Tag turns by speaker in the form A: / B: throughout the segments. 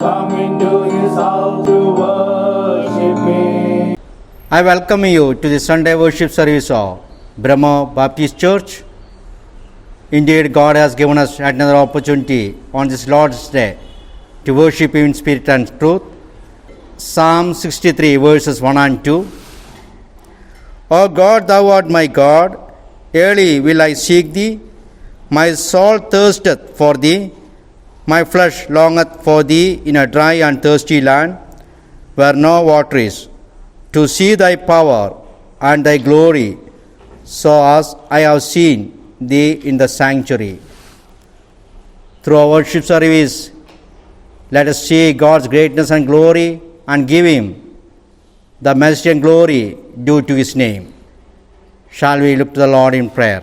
A: Come into His house to worship Him.
B: I welcome you to the Sunday worship service of Brahma Baptist Church. Indeed, God has given us another opportunity on this Lord's Day to worship Him in spirit and truth. Psalm 63 verses 1 and 2. O God, Thou art my God, early will I seek Thee. My soul thirsteth for Thee, my flesh longeth for Thee in a dry and thirsty land, where no water is, to see Thy power and Thy glory, so as I have seen Thee in the sanctuary. Through our worship service, let us see God's greatness and glory and give Him the majesty and glory due to His name. Shall we look to the Lord in prayer?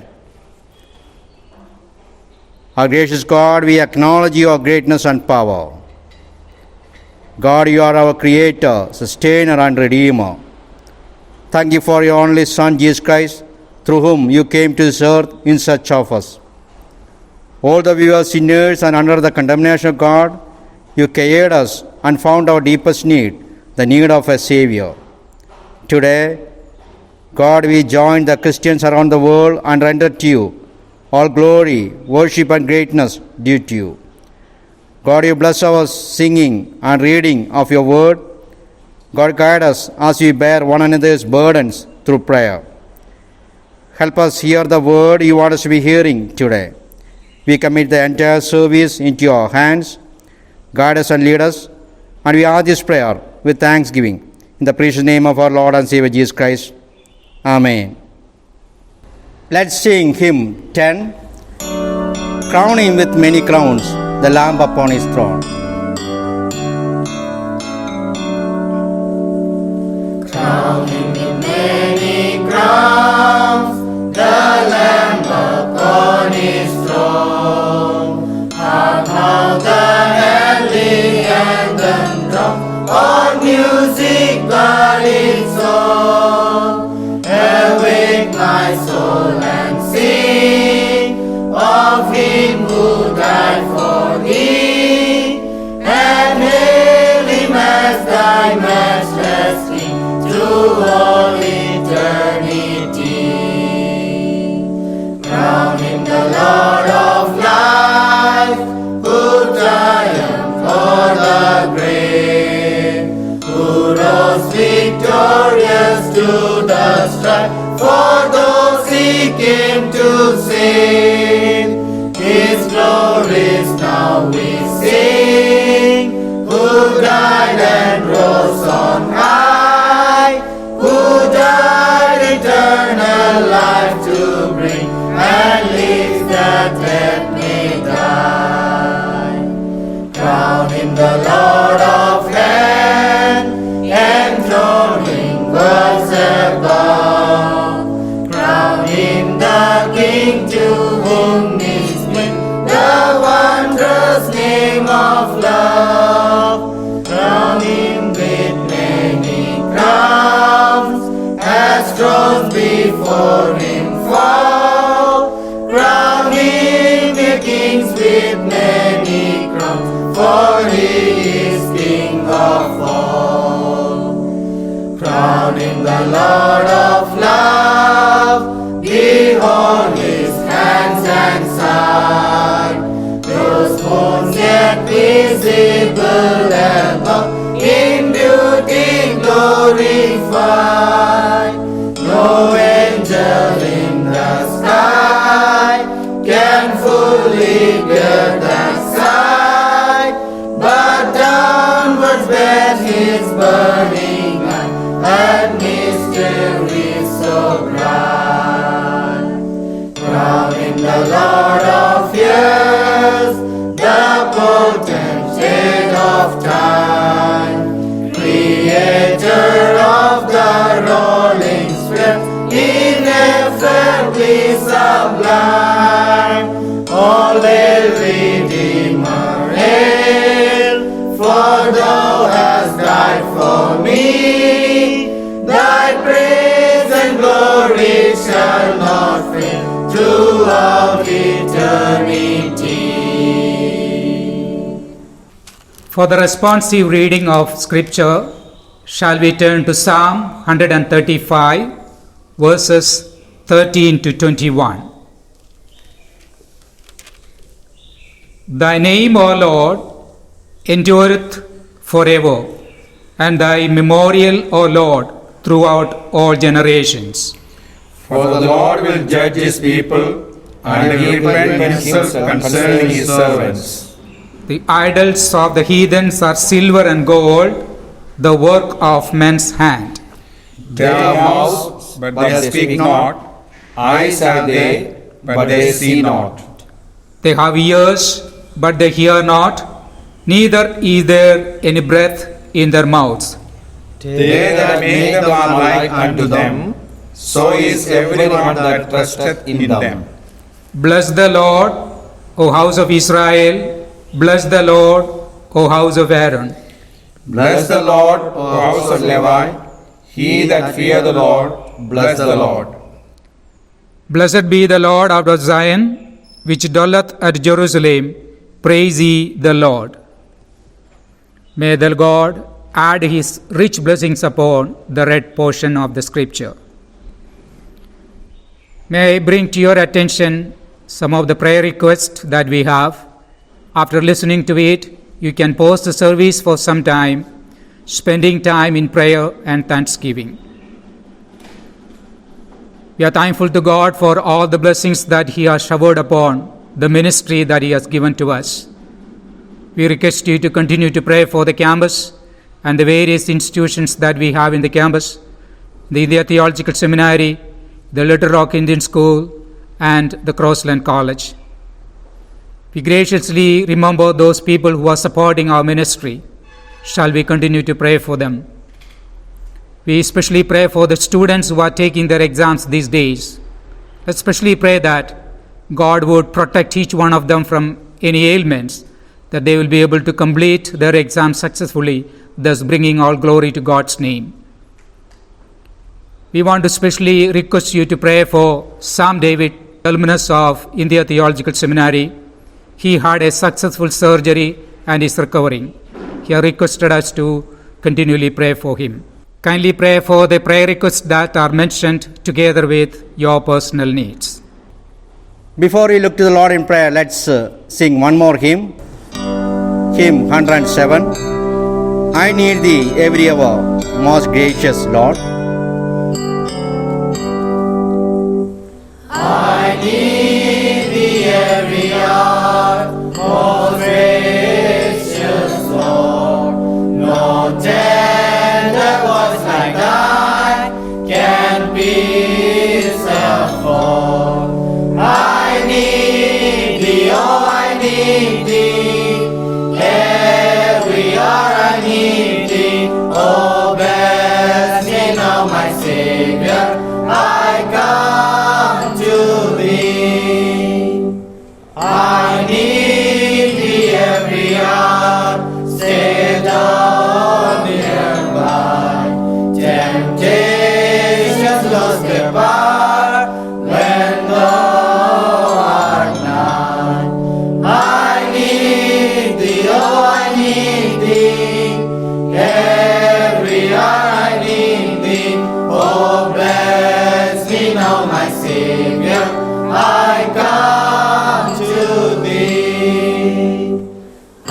B: Our gracious God, we acknowledge Your greatness and power. God, You are our Creator, Sustainer and Redeemer. Thank You for Your only Son, Jesus Christ, through whom You came to this earth in search of us. Although we were sinners and under the condemnation of God, You cared us and found our deepest need, the need of a Savior. Today, God, we join the Christians around the world and render to You all glory, worship and greatness due to You. God, You bless our singing and reading of Your word. God, guide us as we bear one another's burdens through prayer. Help us hear the word You want us to be hearing today. We commit the entire service into Your hands. Guide us and lead us. And we ask this prayer with thanksgiving in the precious name of our Lord and Savior Jesus Christ. Amen. Let's sing hymn 10. Crown Him with many crowns, the Lamb upon His throne.
C: Crown Him with many crowns, the Lamb upon His throne. Hark how the heavenly anthem drums, all music but its song. Awake my soul and sing of Him who died for thee, and hail Him as thy matchless King through all eternity. Crown Him the Lord of life, who triumphed o'er the grave, who rose victorious to the strife for those He came to save. His glories now we sing, who died and rose on high, who died eternal life to bring, and lives that death may die. Crown Him the Lord of heaven, enthroning worlds above. Crown Him the King to whom is named the wondrous name of love. Crown Him with many crowns, as thrones before Him fall. Crown Him the kings with many crowns, for He is King of all. Crown Him the Lord of love, behold His hands and side, those bones yet visible above, in beauty glorified. No angel in the sky can fully bear that sight, but downwards bears His burning eye, and mystery so bright. Crown Him the Lord of years, the potentate of time, Creator of the rolling sphere, ineffably sublime. All hail Redeemer, hail, for Thou hast died for me. Thy praise and glory shall not fail throughout eternity.
D: For the responsive reading of Scripture, shall we turn to Psalm 135, verses 13 to 21. Thy name, O Lord, endureth forever, and thy memorial, O Lord, throughout all generations.
C: For the Lord will judge his people, and he will repent himself concerning his servants.
D: The idols of the heathens are silver and gold, the work of men's hand.
C: They have mouths, but they speak not. Eyes have they, but they see not.
D: They have ears, but they hear not, neither is there any breath in their mouths.
C: They that make them are like unto them, so is everyone that trusteth in them.
D: Bless the Lord, O house of Israel. Bless the Lord, O house of Aaron.
C: Bless the Lord, O house of Levi. He that fear the Lord, bless the Lord.
D: Blessed be the Lord out of Zion, which dwelleth at Jerusalem. Praise ye the Lord. May the God add his rich blessings upon the read portion of the Scripture. May I bring to your attention some of the prayer requests that we have. After listening to it, you can pause the service for some time, spending time in prayer and thanksgiving. We are thankful to God for all the blessings that he has showered upon the ministry that he has given to us. We request you to continue to pray for the campus and the various institutions that we have in the campus, the India Theological Seminary, the Little Rock Indian School, and the Crossland College. We graciously remember those people who are supporting our ministry. Shall we continue to pray for them? We especially pray for the students who are taking their exams these days. Especially pray that God would protect each one of them from any ailments, that they will be able to complete their exams successfully, thus bringing all glory to God's name. We want to specially request you to pray for Sam David, alumnus of India Theological Seminary. He had a successful surgery and is recovering. He has requested us to continually pray for him. Kindly pray for the prayer requests that are mentioned together with your personal needs.
B: Before we look to the Lord in prayer, let's sing one more hymn. Hymn 107. I need thee every hour, most gracious Lord.
C: I need thee every hour, most gracious Lord. No tender voice like thine can peace afford. I need thee, oh I need thee, every hour I need thee. Oh bless me now my Savior, I come to thee. I need thee every hour, stay down nearby. Temptations lost their power when thou art nigh. I need thee, oh I need thee, every hour I need thee. Oh bless me now my Savior, I come to thee.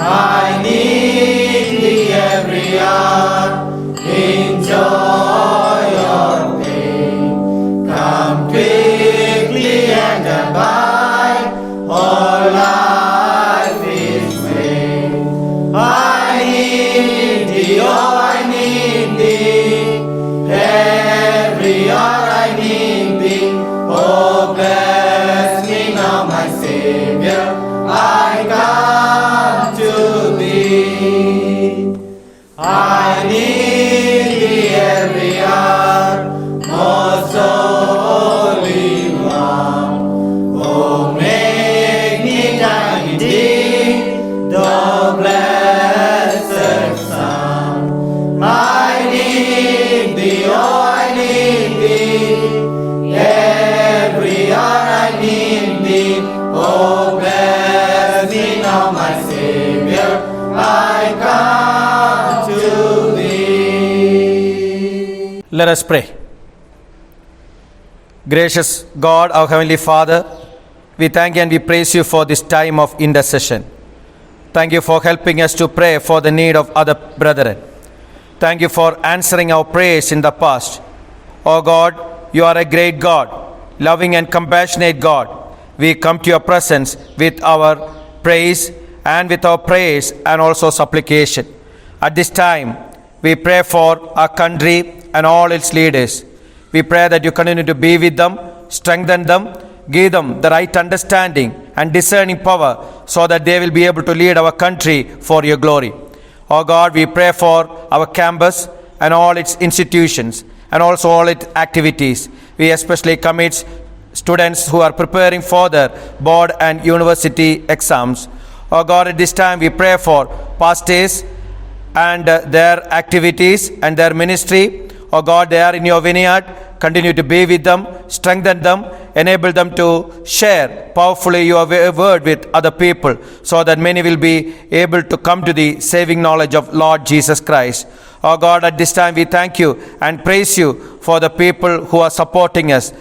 C: I need thee every hour, in joy or pain. Come quickly and abide, all life is vain. I need thee, oh I need thee, every hour I need thee. Oh bless me now my Savior, I come to thee. I need thee every hour, most holy one. Oh make me die in thee, the blessed Son. I need thee, oh I need thee, every hour I need thee. Oh bless me now my Savior, I come
E: Let us pray. Gracious God, our Heavenly Father, we thank you and we praise you for this time of intercession. Thank you for helping us to pray for the need of other brethren. Thank you for answering our prayers in the past. Oh God, you are a great God, loving and compassionate God. We come to your presence with our praise and with our praise and also supplication. At this time, we pray for our country and all its leaders. We pray that you continue to be with them, strengthen them, give them the right understanding and discerning power so that they will be able to lead our country for your glory. Oh God, we pray for our campus and all its institutions and also all its activities. We especially commit students who are preparing for their board and university exams. Oh God, at this time we pray for pastors and their activities and their ministry. Oh God, they are in your vineyard. Continue to be with them, strengthen them, enable them to share powerfully your word with other people so that many will be able to come to the saving knowledge of Lord Jesus Christ. Oh God, at this time we thank you and praise you for the people who are supporting us.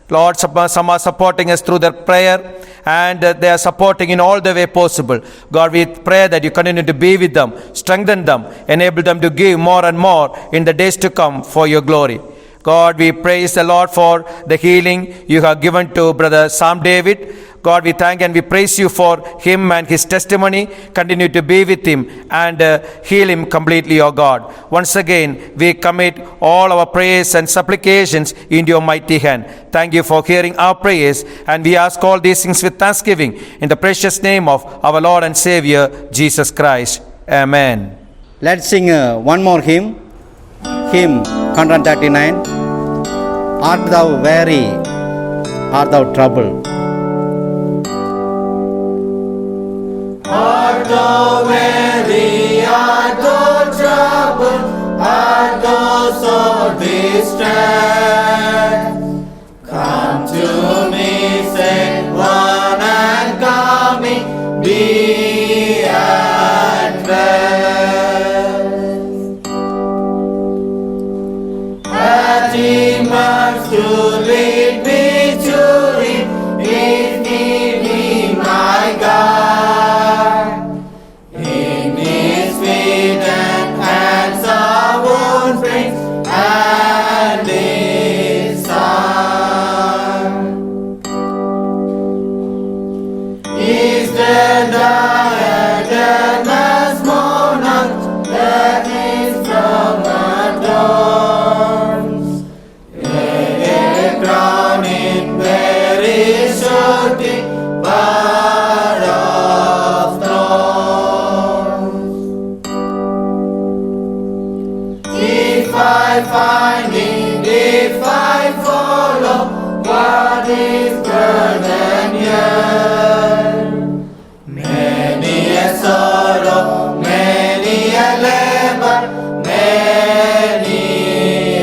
E: Lord, some are supporting us through their prayer and they are supporting in all the way possible. God, we pray that you continue to be with them, strengthen them, enable them to give more and more in the days to come for your glory. God, we praise the Lord for the healing you have given to Brother Sam David. God, we thank and we praise you for him and his testimony. Continue to be with him and heal him completely, O God. Once again, we commit all our prayers and supplications into your mighty hand. Thank you for hearing our prayers, and we ask all these things with thanksgiving in the precious name of our Lord and Savior, Jesus Christ. Amen.
B: Let's sing one more hymn. Hymn 139. Art thou weary? Art thou troubled?
A: Art thou weary? Art thou troubled? Art thou so distressed? Come to me, said one, and calm me, be at rest. That he must to lead me to him, if need be, my God. In his feet and hands are wounds, brings, and his son is the diadem monarch that is from adorns. A crown in very shouting bar of thorns. If I find him, if I follow, God is burden here. Many a sorrow, many a labor, many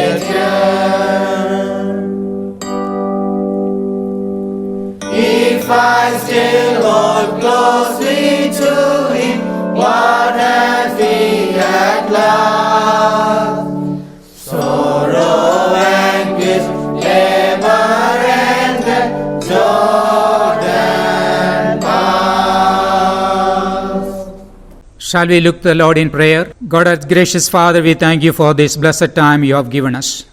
A: a care. If I still hold closely to him, what has he at last? Sorrow, anguish, labor, and Jordan pass.
D: Shall we look to the Lord in prayer? God, our gracious Father, we thank you for this blessed time you have given us.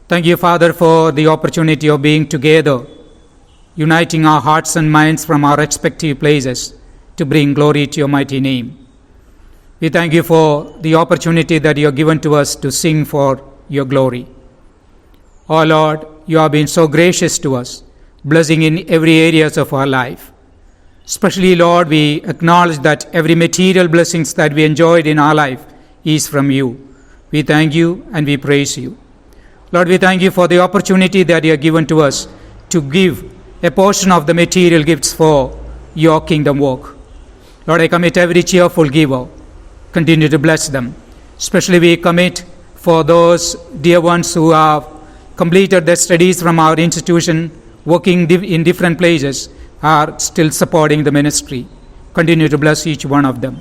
D: Thank you, Father, for the opportunity of being together, uniting our hearts and minds from our respective places to bring glory to your mighty name. We thank you for the opportunity that you have given to us to sing for your glory. Oh Lord, you have been so gracious to us, blessing in every areas of our life. Especially, Lord, we acknowledge that every material blessings that we enjoyed in our life is from you. We thank you and we praise you. Lord, we thank you for the opportunity that you have given to us to give a portion of the material gifts for your kingdom work. Lord, I commit every cheerful giver. Continue to bless them. Especially we commit for those dear ones who have completed their studies from our institution, working in different places, are still supporting the ministry. Continue to bless each one of them.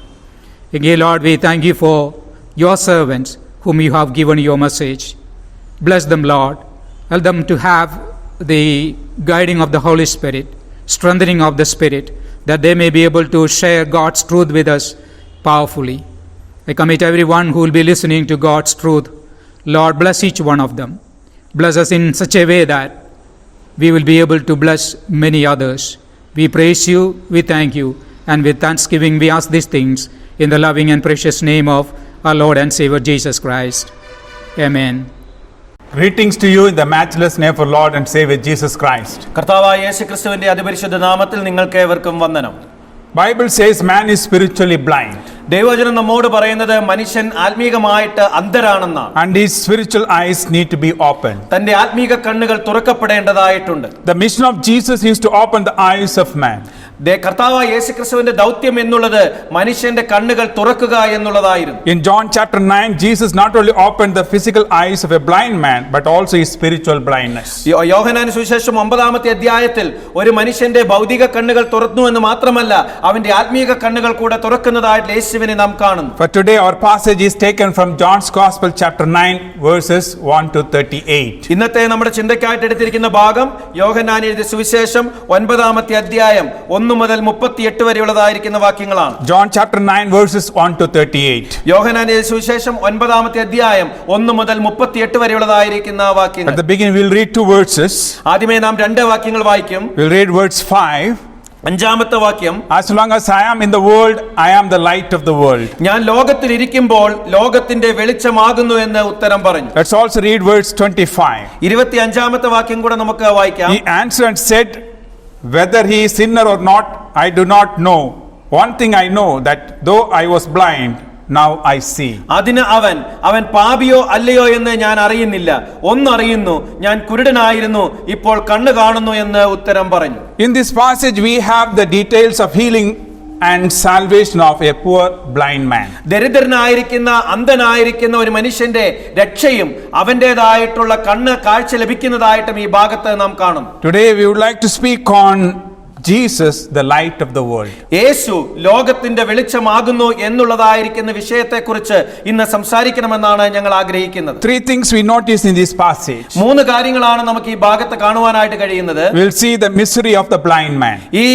D: Again, Lord, we thank you for your servants whom you have given your message. Bless them, Lord. Help them to have the guiding of the Holy Spirit, strengthening of the Spirit, that they may be able to share God's truth with us powerfully. I commit everyone who will be listening to God's truth. Lord, bless each one of them. Bless us in such a way that we will be able to bless many others. We praise you, we thank you, and with thanksgiving we ask these things in the loving and precious name of our Lord and Savior Jesus Christ. Amen.
A: Greetings to you in the matchless name of our Lord and Savior Jesus Christ.
E: കർത്താവായ യേശുക്രിസ്തുവിന്റെ അതിപരിശുദ്ധ നാമത്തിൽ നിങ്ങൾക്കേവർക്കും വന്ദനം.
A: Bible says man is spiritually blind
E: ദൈവവചനം നമ്മോട് പറയുന്നത് മനുഷ്യൻ ആത്മീകമായിട്ട് അന്ധരാണെന്നാണ്.
A: and his spiritual eyes need to be opened.
E: തന്റെ ആത്മീക കണ്ണുകൾ തുറക്കപ്പെടേണ്ടതായിട്ടുണ്ട്.
A: The mission of Jesus is to open the eyes of man.
E: കർത്താവായ യേശുക്രിസ്തുവിന്റെ ദൗത്യം എന്നുള്ളത് മനുഷ്യന്റെ കണ്ണുകൾ തുറക്കുക എന്നുള്ളതായിരുന്നു.
A: In John chapter 9, Jesus not only opened the physical eyes of a blind man but also his spiritual blindness.
E: യോഹന്നാൻ സുവിശേഷം 9-ാമത്തെ അധ്യായത്തിൽ ഒരു മനുഷ്യന്റെ ഭൗതിക കണ്ണുകൾ തുറന്നു എന്ന് മാത്രമല്ല അവന്റെ ആത്മീക കണ്ണുകൾ കൂടെ തുറക്കുന്നതായിട്ട് യേശുവിനെ നാം കാണുന്നു.
A: For today our passage is taken from John's Gospel chapter 9 verses 1 to 38.
E: ഇന്നത്തെ നമ്മുടെ ചിന്തയ്ക്കായിട്ട് എടുത്തിരിക്കുന്ന ഭാഗം യോഹന്നാൻ എഴുതിയ സുവിശേഷം 9-ാമത്തെ അധ്യായം 1 മുതൽ 38 വരെയുള്ളതായിരിക്കുന്ന വാക്യങ്ങളാണ്.
A: John chapter 9 verses 1 to 38.
E: യോഹന്നാൻ എഴുതിയ സുവിശേഷം 9-ാമത്തെ അധ്യായം 1 മുതൽ 38 വരെയുള്ളതായിരിക്കുന്ന വാക്യങ്ങൾ.
A: At the beginning we'll read two verses.
E: ആദ്യമേ നാം രണ്ട് വാക്യങ്ങൾ വായിക്കും.
A: We'll read verse 5.
E: അഞ്ചാമത്തെ വാക്യം,
A: As long as I am in the world, I am the light of the world.
E: ഞാൻ ലോകത്തിൽ ഇരിക്കുമ്പോൾ ലോകത്തിന്റെ വെളിച്ചമാകുന്നു എന്ന് ഉത്തരം പറഞ്ഞു.
A: Let's also read verse 25.
E: 25-ാമത്തെ വാക്യം കൂടെ നമുക്ക് വായിക്കാം.
A: He answered and said, whether he is sinner or not, I do not know. One thing I know, that though I was blind, now I see.
E: അതിന് അവൻ പാപിയോ അല്ലയോ എന്ന് ഞാൻ അറിയുന്നില്ല, ഒന്നറിയുന്നു, ഞാൻ കുരുടനായിരുന്നു, ഇപ്പോൾ കണ്ണ് കാണുന്നു എന്ന് ഉത്തരം പറഞ്ഞു.
A: In this passage we have the details of healing and salvation of a poor blind man.
E: ദരിദ്രനായിരിക്കുന്ന അന്ധനായിരിക്കുന്ന ഒരു മനുഷ്യന്റെ രക്ഷയും അവന്റേതായിട്ടുള്ള കണ്ണ് കാഴ്ച ലഭിക്കുന്നതായിട്ടും ഈ ഭാഗത്ത് നാം കാണും.
A: Today we would like to speak on Jesus, the light of the world.
E: യേശു ലോകത്തിന്റെ വെളിച്ചമാകുന്നു എന്നുള്ളതായിരിക്കുന്ന വിഷയത്തെക്കുറിച്ച് ഇന്ന് സംസാരിക്കണമെന്നാണ് ഞങ്ങൾ ആഗ്രഹിക്കുന്നത്.
A: Three things we notice in this passage.
E: മൂന്ന് കാര്യങ്ങളാണ് നമുക്ക് ഈ ഭാഗത്ത് കാണുവാനായിട്ട് കഴിയുന്നത്.
A: We'll see the misery of the blind man,
E: ഈ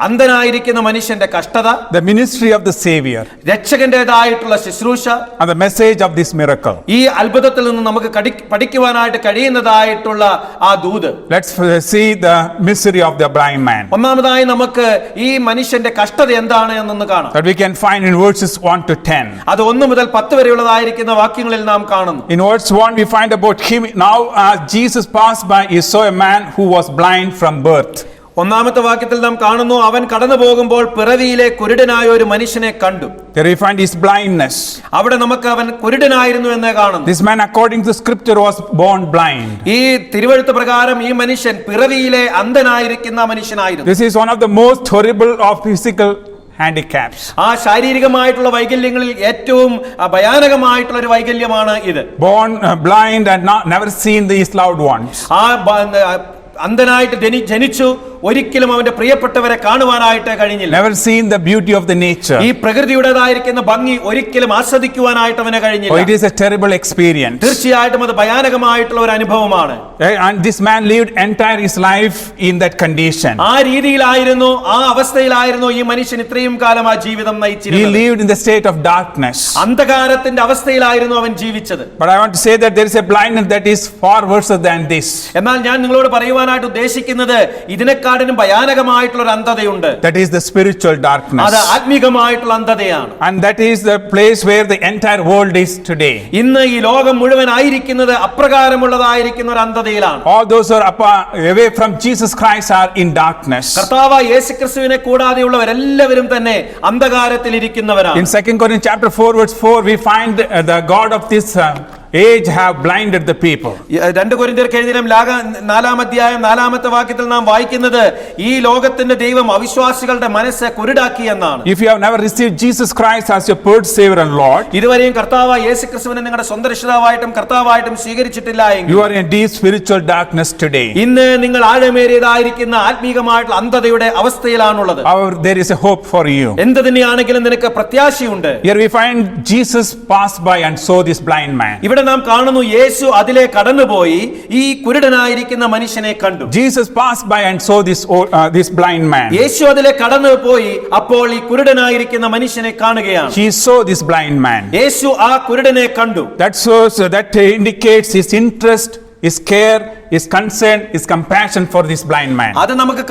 E: അന്ധനായിരിക്കുന്ന മനുഷ്യന്റെ കഷ്ടത,
A: the ministry of the Savior,
E: രക്ഷകന്റേതായിട്ടുള്ള ശുശ്രൂഷ,
A: and the message of this miracle.
E: ഈ അത്ഭുതത്തിൽ നിന്ന് നമുക്ക് പഠിക്കുവാനായിട്ട് കഴിയുന്നതായിട്ടുള്ള ആ ദൂത്.
A: Let's see the misery of the blind man.
E: ഒന്നാമതായി നമുക്ക് ഈ മനുഷ്യന്റെ കഷ്ടത എന്താണ് എന്നൊന്ന് കാണാം.
A: That we can find in verses 1 to 10.
E: അത് 1 മുതൽ 10 വരെയുള്ളതായിരിക്കുന്ന വാക്യങ്ങളിൽ നാം കാണുന്നു.
A: In verse 1 we find about him. Now as Jesus passed by, he saw a man who was blind from birth.
E: ഒന്നാമത്തെ വാക്യത്തിൽ നാം കാണുന്നു, അവൻ കടന്നു പോകുമ്പോൾ പിറവിയിലെ കുരുടനായ ഒരു മനുഷ്യനെ കണ്ടു.
A: There we find his blindness.
E: അവിടെ നമുക്ക് അവൻ കുരുടനായിരുന്നു എന്ന് കാണുന്നു.
A: This man according to scripture was born blind.
E: ഈ തിരുവെഴുത്ത് പ്രകാരം ഈ മനുഷ്യൻ പിറവിയിലെ അന്ധനായിരിക്കുന്ന മനുഷ്യനായിരുന്നു.
A: This is one of the most horrible of physical handicaps.
E: ആ ശാരീരികമായിട്ടുള്ള വൈകല്യങ്ങളിൽ ഏറ്റവും ഭയാനകമായിട്ടുള്ള ഒരു വൈകല്യമാണ് ഇത്.
A: Born blind and never seen these loved ones.
E: അന്ധനായിട്ട് ജനിച്ചു, ഒരിക്കലും അവന്റെ പ്രിയപ്പെട്ടവരെ കാണുവാനായിട്ട് കഴിഞ്ഞില്ല.
A: Never seen the beauty of the nature.
E: ഈ പ്രകൃതിയുടേതായിരിക്കുന്ന ഭംഗി ഒരിക്കലും ആസ്വദിക്കുവാനായിട്ട് അവന് കഴിഞ്ഞില്ല.
A: It is a terrible experience.
E: തീർച്ചയായിട്ടും അത് ഭയാനകമായിട്ടുള്ള ഒരു അനുഭവമാണ്.
A: And this man lived entire his life in that condition.
E: ആ രീതിയിലായിരുന്നു, ആ അവസ്ഥയിലായിരുന്നു ഈ മനുഷ്യൻ ഇത്രയും കാലം ആ ജീവിതം നയിച്ചിരുന്നത്.
A: He lived in the state of darkness.
E: അന്ധകാരത്തിന്റെ അവസ്ഥയിലായിരുന്നു അവൻ ജീവിച്ചത്.
A: But I want to say that there is a blindness that is far worse than this.
E: എന്നാൽ ഞാൻ നിങ്ങളോട് പറയുവാനായിട്ട് ഉദ്ദേശിക്കുന്നത് ഇതിനേക്കാളും ഭയാനകമായിട്ടുള്ള ഒരു അന്ധതയുണ്ട്.
A: That is the spiritual darkness.
E: അത് ആത്മീകമായിട്ടുള്ള അന്ധതയാണ്.
A: And that is the place where the entire world is today.
E: ഇന്ന് ഈ ലോകം മുഴുവൻ ആയിരിക്കുന്നത് അപ്രകാരമുള്ളതായിരിക്കുന്ന ഒരു അന്ധതയിലാണ്.
A: All those who are away from Jesus Christ are in darkness.
E: കർത്താവായ യേശുക്രിസ്തുവിനെ കൂടാതെയുള്ളവരെല്ലാവരും തന്നെ അന്ധകാരത്തിൽ ഇരിക്കുന്നവരാണ്.
A: In 2 Corinthians chapter 4 verse 4 we find the God of this age have blinded the people.
E: 2 കൊരിന്ത്യർക്ക് എഴുതിയ 4-ാം അധ്യായം 4-ാമത്തെ വാക്യത്തിൽ നാം വായിക്കുന്നത് ഈ ലോകത്തിന്റെ ദൈവം അവിശ്വാസികളുടെ മനസ്സ് കുരുടാക്കി എന്നാണ്.
A: If you have never received Jesus Christ as your personal Savior and Lord,
E: ഇതുവരെയും കർത്താവായ യേശുക്രിസ്തുവിനെ നിങ്ങളുടെ സ്വന്തം രക്ഷിതാവായിട്ടും കർത്താവായിട്ടും സ്വീകരിച്ചിട്ടില്ല എങ്കിൽ
A: you are in deep spiritual darkness today.
E: ഇന്ന് നിങ്ങൾ ആഴമേറിയതായിരിക്കുന്ന ആത്മീകമായിട്ടുള്ള അന്ധതയുടെ അവസ്ഥയിലാണുള്ളത്.
A: There is a hope for you.
E: എന്ത് തന്നെയാണെങ്കിലും നിനക്ക് പ്രത്യാശയുണ്ട്.
A: Here we find Jesus passed by and saw this blind man.
E: ഇവിടെ നാം കാണുന്നു യേശു അതിലെ കടന്നുപോയി ഈ കുരുടനായിരിക്കുന്ന മനുഷ്യനെ കണ്ടു.
A: Jesus passed by and saw this blind man.
E: യേശു അതിലെ കടന്നുപോയി അപ്പോൾ ഈ കുരുടനായിരിക്കുന്ന മനുഷ്യനെ കാണുകയാണ്.
A: He saw this blind man.
E: യേശു ആ കുരുടനെ കണ്ടു.
A: That indicates his interest, his care, his concern, his compassion for this blind man.
E: അത് നമുക്ക്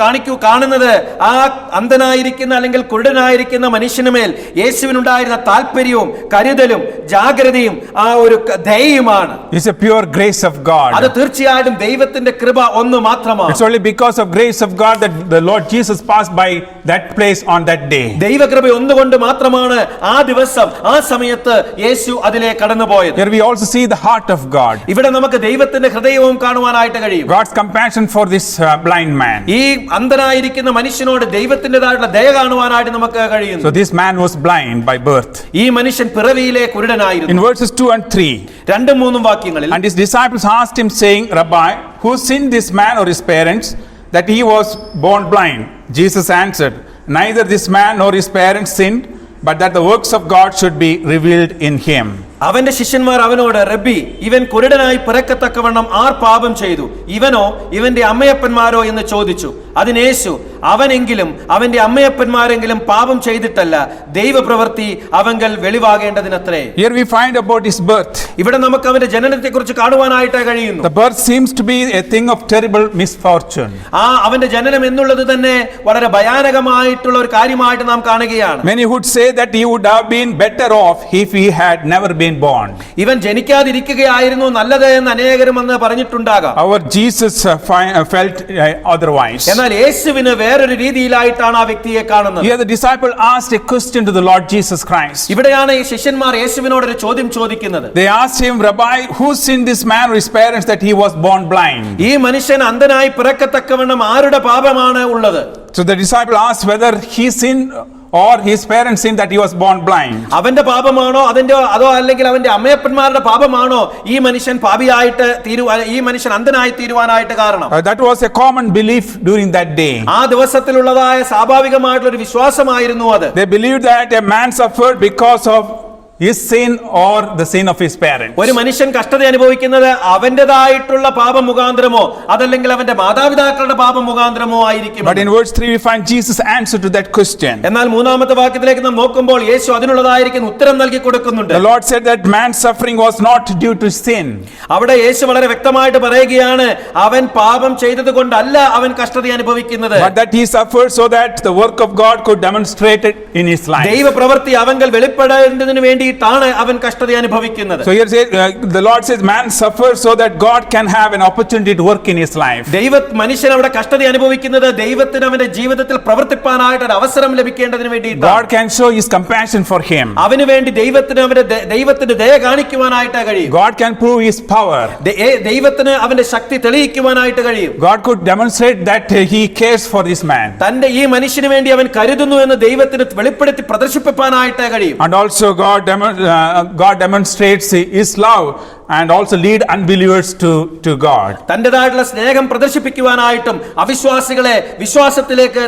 E: കാണുന്നത് ആ അന്ധനായിരിക്കുന്ന അല്ലെങ്കിൽ കുരുടനായിരിക്കുന്ന മനുഷ്യനുമേൽ യേശുവിനുണ്ടായിരുന്ന താല്പര്യവും കരുതലും ജാഗ്രതയും ആ ഒരു ദയയുമാണ്.
A: It's a pure grace of God.
E: അത് തീർച്ചയായിട്ടും ദൈവത്തിന്റെ കൃപ ഒന്ന് മാത്രമാണ്.
A: It's only because of grace of God that the Lord Jesus passed by that place on that day.
E: ദൈവകൃപ ഒന്നുകൊണ്ട് മാത്രമാണ് ആ ദിവസം ആ സമയത്ത് യേശു അതിലെ കടന്നുപോയത്.
A: Here we also see the heart of God.
E: ഇവിടെ നമുക്ക് ദൈവത്തിന്റെ ഹൃദയവും കാണുവാനായിട്ട് കഴിയും.
A: God's compassion for this blind man.
E: ഈ അന്ധനായിരിക്കുന്ന മനുഷ്യനോട് ദൈവത്തിന്റേതായിട്ടുള്ള ദയ കാണുവാനായിട്ട് നമുക്ക് കഴിയുന്നു.
A: So this man was blind by birth.
E: ഈ മനുഷ്യൻ പിറവിയിലെ കുരുടനായിരുന്നു.
A: In verses 2 and 3,
E: 2-3 വാക്യങ്ങളിൽ,
A: and his disciples asked him saying, Rabbi, who sinned, this man or his parents, that he was born blind? Jesus answered, neither this man nor his parents sinned, but that the works of God should be revealed in him.
E: അവന്റെ ശിഷ്യന്മാർ അവനോട്, റബ്ബി, ഇവൻ കുരുടനായി പിറക്കത്തക്കവണ്ണം R പാപം ചെയ്തു, ഇവനോ ഇവന്റെ അമ്മയപ്പന്മാരോ എന്ന് ചോദിച്ചു. അതിന് യേശു, അവനെങ്കിലും അവന്റെ അമ്മയപ്പന്മാരെങ്കിലും പാപം ചെയ്തിട്ടല്ല, ദൈവപ്രവൃത്തി അവങ്കൽ വെളിവാകേണ്ടതിനത്രേ.
A: Here we find about his birth.
E: ഇവിടെ നമുക്ക് അവന്റെ ജനനത്തെ കുറിച്ച് കാണുവാനായിട്ട് കഴിയുന്നു.
A: The birth seems to be a thing of terrible misfortune.
E: അവന്റെ ജനനം എന്നുള്ളത് തന്നെ വളരെ ഭയാനകമായിട്ടുള്ള ഒരു കാര്യമായിട്ട് നാം കാണുകയാണ്.
A: Many would say that he would have been better off if he had never been born.
E: ഇവൻ ജനിക്കാതിരിക്കുകയായിരുന്നു നല്ലത് എന്ന് അനേകരും അന്ന് പറഞ്ഞിട്ടുണ്ടാകാം.
A: Our Jesus felt otherwise.
E: എന്നാൽ യേശുവിന് വേറൊരു രീതിയിലായിട്ടാണ് ആ വ്യക്തിയെ കാണുന്നത്.
A: Here the disciple asked a question to the Lord Jesus Christ.
E: ഇവിടെയാണ് ഈ ശിഷ്യന്മാർ യേശുവിനോട് ഒരു ചോദ്യം ചോദിക്കുന്നത്.
A: They asked him, Rabbi, who sinned, this man or his parents, that he was born blind?
E: ഈ മനുഷ്യൻ അന്ധനായി പിറക്കത്തക്കവണ്ണം ആരുടെ പാപമാണ് ഉള്ളത്?
A: So the disciple asked whether he sinned or his parents sinned that he was born blind.
E: അവന്റെ പാപമാണോ അതോ അല്ലെങ്കിൽ അവന്റെ അമ്മയപ്പന്മാരുടെ പാപമാണോ ഈ മനുഷ്യൻ പാപിയായിട്ട് ഈ മനുഷ്യൻ അന്ധനായി തീരുവാനായിട്ട് കാരണം?
A: That was a common belief during that day.
E: ആ ദിവസത്തിലുള്ളതായ സ്വാഭാവികമായിട്ടുള്ള ഒരു വിശ്വാസമായിരുന്നു അത്.
A: They believed that a man suffered because of his sin or the sin of his parents.
E: ഒരു മനുഷ്യൻ കഷ്ടത അനുഭവിക്കുന്നത് അവന്റേതായിട്ടുള്ള പാപം മുഖാന്തരമോ അതല്ലെങ്കിൽ അവന്റെ മാതാപിതാക്കളുടെ പാപം മുഖാന്തരമോ ആയിരിക്കും.
A: But in verse 3 we find Jesus' answer to that question.
E: എന്നാൽ 3-ാമത്തെ വാക്യത്തിലേക്ക് നാം നോക്കുമ്പോൾ യേശു അതിനുള്ളതായിരിക്കുന്ന ഉത്തരം നൽകി കൊടുക്കുന്നുണ്ട്.
A: The Lord said that man's suffering was not due to sin.
E: അവിടെ യേശു വളരെ വ്യക്തമായിട്ട് പറയുകയാണ്, അവൻ പാപം ചെയ്തതുകൊണ്ടല്ല അവൻ കഷ്ടത അനുഭവിക്കുന്നത്,
A: But that he suffered so that the work of God could demonstrate it in his life.
E: ദൈവപ്രവൃത്തി അവങ്കൽ വെളിപ്പെടേണ്ടതിന് വേണ്ടിയിട്ടാണ് അവൻ കഷ്ടത അനുഭവിക്കുന്നത്.
A: So here the Lord says man suffers so that God can have an opportunity to work in his life.
E: മനുഷ്യൻ അവിടെ കഷ്ടത അനുഭവിക്കുന്നത് ദൈവത്തിന് അവന്റെ ജീവിതത്തിൽ പ്രവർത്തിപ്പാനായിട്ട് ഒരു അവസരം ലഭിക്കേണ്ടതിന് വേണ്ടിയിട്ടാണ്.
A: God can show his compassion for him.
E: അവന് വേണ്ടി ദൈവത്തിന്റെ ദയ കാണിക്കുവാനായിട്ട് കഴിയും.
A: God can prove his power.
E: ദൈവത്തിന് അവന്റെ ശക്തി തെളിയിക്കുവാനായിട്ട് കഴിയും.
A: God could demonstrate that he cares for this man.
E: തന്റെ ഈ മനുഷ്യന് വേണ്ടി അവൻ കരുതുന്നു എന്ന് ദൈവത്തിന് വെളിപ്പെടുത്തി പ്രദർശിപ്പിക്കാനായിട്ട് കഴിയും.
A: And also God demonstrates his love and also lead unbelievers to God.
E: തന്റേതായിട്ടുള്ള സ്നേഹം പ്രദർശിപ്പിക്കുവാനായിട്ടും അവിശ്വാസികളെ വിശ്വാസത്തിലേക്ക്